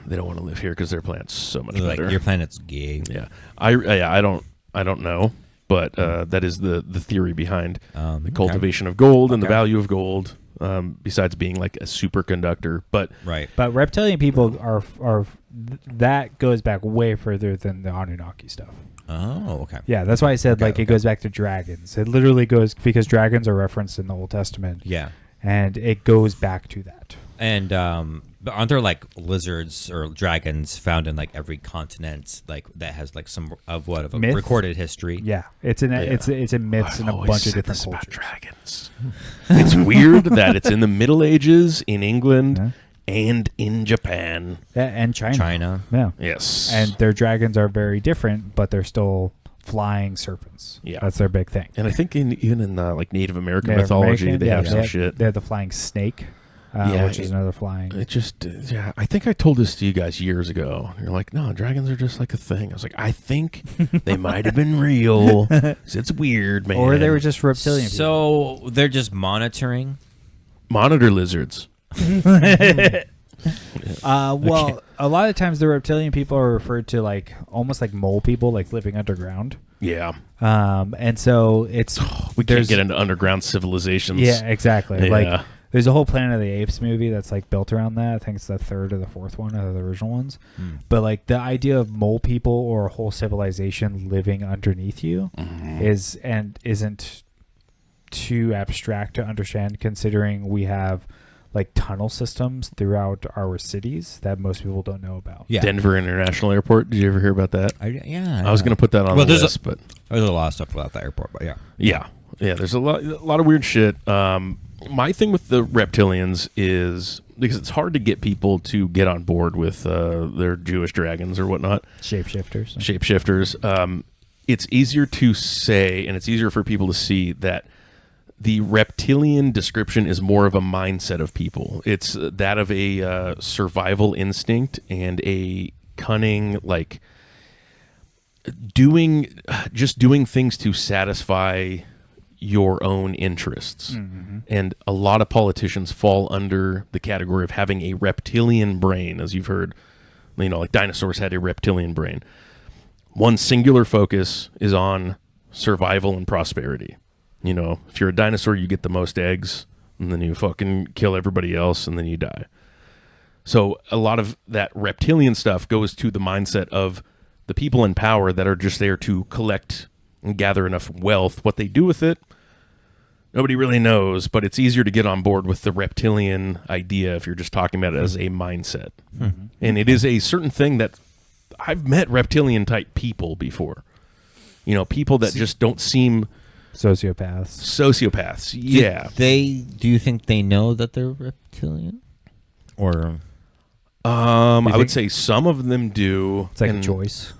they don't want to live here because their planet's so much
Like
better.
your planet's gay.
Yeah, I don't know, but that is the theory behind the cultivation of gold and the value of gold. Besides being like a superconductor, but
But reptilian people are that goes back way further than the Anunnaki stuff.
Oh, okay.
Yeah, that's why I said it goes back to dragons. It literally goes because dragons are referenced in the Old Testament.
Yeah,
and it goes back to that.
And but aren't there like lizards or dragons found in like every continent, like that has like some of a
Myth?
recorded history?
Yeah, it's in myths in a bunch of different
about
cultures.
dragons. It's weird that it's in the Middle Ages, in England, and in Japan.
Yeah, and China. Yeah.
Yes.
And their dragons are very different, but they're still flying serpents.
Yeah.
That's their big thing.
And I think even in like Native American mythology, they have some shit.
They have the flying snake, which is another flying.
It just, I think I told this to you guys years ago. You're like, no, dragons are just like a thing. I was like, I think they might have been real. 'Cause it's weird, man.
Or they were just reptilian people.
So they're just monitoring.
Monitor lizards.
Well, a lot of times the reptilian people are referred to like almost like mole people, like living underground.
Yeah.
And so it's
We can't get into underground civilizations.
Yeah, exactly.
Yeah.
Like there's a whole Planet of the Apes movie that's like built around that. I think it's the third or the fourth one of the original ones. But like the idea of mole people or a whole civilization living underneath you isn't too abstract to understand, considering we have like tunnel systems throughout our cities that most people don't know about.
Yeah.
Denver International Airport. Did you ever hear about that? I was going to put that on the list, but
there's a lot of stuff about the airport. But
yeah. There's a lot of weird shit. My thing with the reptilians is because it's hard to get people to get on board with their Jewish dragons or whatnot. Shapeshifters. It's easier to say, and it's easier for people to see that the reptilian description is more of a mindset of people. It's that of a survival instinct and a cunning, like doing things to satisfy your own interests. And a lot of politicians fall under the category of having a reptilian brain, as you've heard, like dinosaurs had a reptilian brain. One singular focus is on survival and prosperity. If you're a dinosaur, you get the most eggs, and then you fucking kill everybody else, and then you die. So a lot of that reptilian stuff goes to the mindset of the people in power that are just there to collect and gather enough wealth. What they do with it, nobody really knows, but it's easier to get on board with the reptilian idea if you're just talking about it as a mindset. And it is a certain thing that I've met reptilian type people before. People that just don't seem Sociopaths. Yeah.
Do you think they know that they're reptilian? Or
I would say some of them do.
It's like a choice.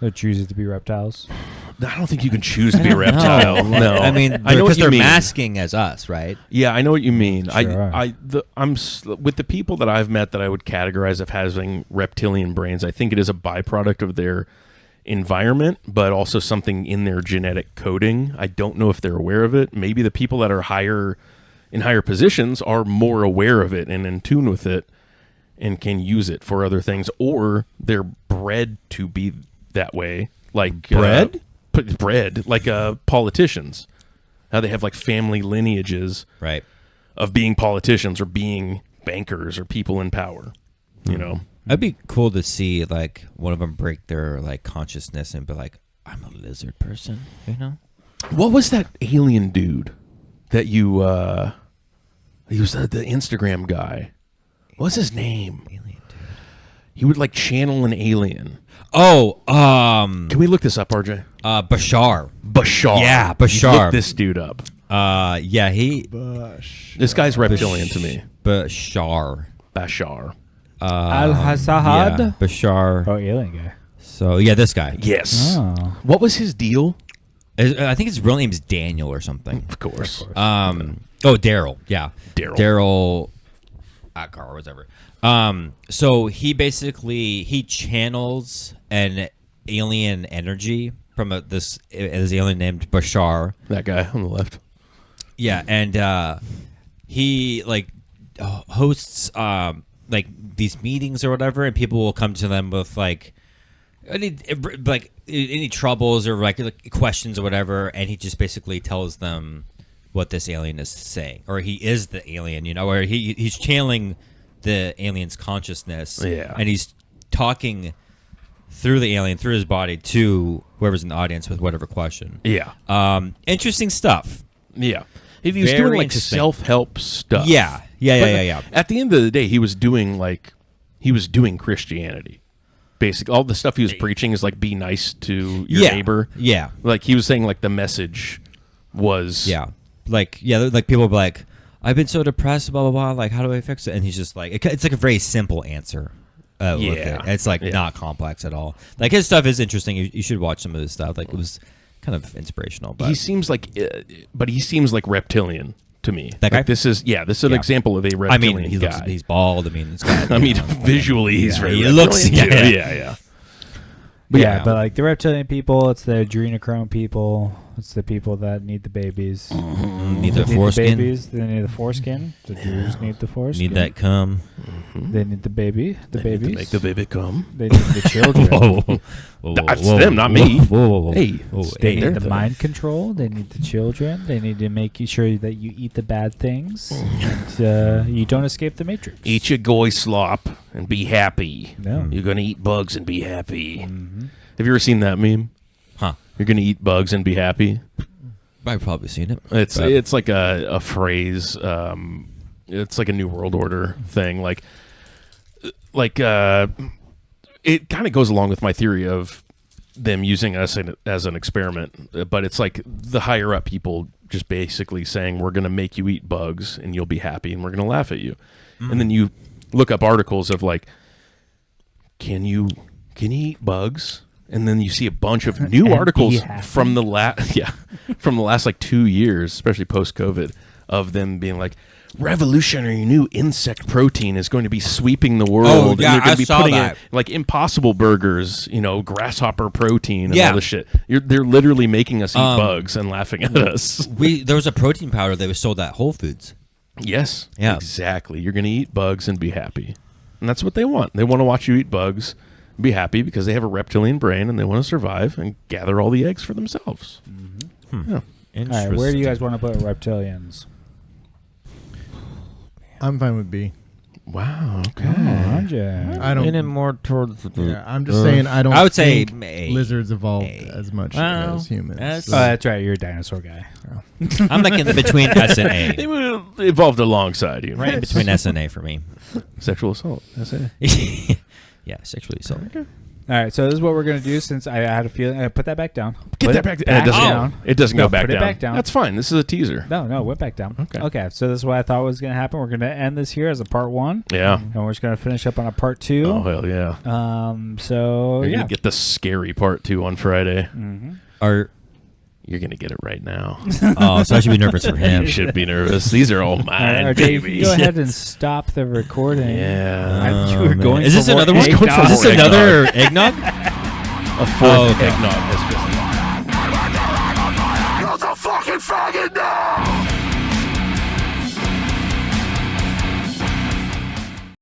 They're choosing to be reptiles.
I don't think you can choose to be a reptile. No.
I mean,
I know what
because
you
they're
mean.
masking as us, right?
Yeah, I know what you mean.
Sure.
I'm with the people that I've met that I would categorize as having reptilian brains. I think it is a byproduct of their environment, but also something in their genetic coding. I don't know if they're aware of it. Maybe the people that are in higher positions are more aware of it and in tune with it and can use it for other things, or they're bred to be that way, like
Bred,
like politicians. How they have like family lineages,
right,
of being politicians or being bankers or people in power. You know,
it'd be cool to see like one of them break their like consciousness and be like, "I'm a lizard person," you know.
what was that alien dude that you? He was the Instagram guy. What's his name?
Alien dude.
He would like channel an alien.
Oh,
Can we look this up, RJ?
Bashar.
Bashar.
Yeah,
You
Bashar.
look this dude up.
Yeah,
This guy's reptilian to me.
Bashar.
Bashar.
Al-Hassad?
Yeah, Bashar.
Oh, alien guy.
So yeah, this guy.
Yes.
Oh.
What was his deal?
I think his real name is Daniel or something.
Of course.
Oh, Daryl. Yeah.
Daryl.
Akar or whatever. So he channels an alien energy from this alien named Bashar.
That guy on the left.
Yeah, and he like hosts like these meetings or whatever, and people will come to them with like any troubles or like questions or whatever, and he just basically tells them what this alien is saying, or he is the alien, you know, or he's channeling the alien's consciousness,
Yeah,
and he's talking through the alien, through his body, to whoever's in the audience with whatever question.
Yeah.
Interesting stuff.
Yeah. He was
Very
doing like
interesting.
self-help stuff.
Yeah.
At the end of the day, he was doing Christianity. Basically, all the stuff he was preaching is like be nice to your neighbor.
Yeah.
Like he was saying like the message was
like people will be like, I've been so depressed, blah blah blah, like how do I fix it? And he's just like, it's like a very simple answer. With it. It's like not complex at all. Like his stuff is interesting. You should watch some of his stuff. Like it was kind of inspirational. But
he seems like reptilian to me.
That guy?
Like this is an example of a reptilian
I mean,
guy.
he's bald. I mean, it's got,
I mean, visually he's very
he looks
reptilian, too. Yeah.
But but like the reptilian people, it's the adrenochrome people, it's the people that need the babies.
Need the
They need
foreskin.
the babies. They need the foreskin. The Jews need the foreskin.
Need that cum.
They need the baby. The
They need
babies.
to make the baby come.
They need the children.
That's them, not me. Hey,
They
They're
need the
the-
mind control. They need the children. They need to make sure that you eat the bad things and you don't escape the matrix.
Eat your goy slop and be happy.
No.
You're gonna eat bugs and be happy. Have you ever seen that meme?
Huh.
You're gonna eat bugs and be happy.
I've probably seen it.
It's like a phrase. It's like a New World Order thing. Like it kind of goes along with my theory of them using us as an experiment. But it's like the higher up people just basically saying, we're going to make you eat bugs and you'll be happy and we're going to laugh at you. And then you look up articles of like, can you eat bugs? And then you see a bunch of new
And
articles
be happy?
from the last like 2 years, especially post COVID, of them being like, revolutionary new insect protein is going to be sweeping the world.
Oh, yeah,
and they're going
I
to be
saw
putting
that.
in like Impossible Burgers, grasshopper protein and
Yeah.
all this shit. They're literally making us eat bugs and laughing at us.
There was a protein powder that was sold at Whole Foods.
Yes,
Yeah.
exactly. You're going to eat bugs and be happy. And that's what they want. They want to watch you eat bugs, be happy because they have a reptilian brain and they want to survive and gather all the eggs for themselves. Yeah.
All right, where do you guys want to put reptilians?
I'm fine with B.
Wow. Okay.
I don't.
Leaning more towards
Yeah, I'm just saying I don't.
I would say
think
A.
lizards evolved
A.
as much
Well,
as humans.
that's-
Oh, that's right. You're a dinosaur guy.
I'm like in between S and
They
A.
evolved alongside you.
Right in between S and A for me.
Sexual assault. That's it.
Yeah, sexually assault.
All right, so this is what we're gonna do. Since I had a feeling, put that back down.
Get
Put
that back down. It doesn't
No,
go back
put it
down.
back down.
That's fine. This is a teaser.
No, it went back down.
Okay.
So this is what I thought was gonna happen. We're gonna end this here as a part 1.
Yeah.
And we're just gonna finish up on a part 2.
Oh hell yeah.
So
You're
yeah.
gonna get the scary part 2 on Friday.
Or
You're gonna get it right now.
oh, so I should be nervous for him.
You should be nervous. These are all mine,
Okay,
babies.
go ahead and stop the recording.
Yeah.
You were
man.
going
Is
for
this
more
another one?
eggnog.
Is this another eggnog?
A fourth eggnog has just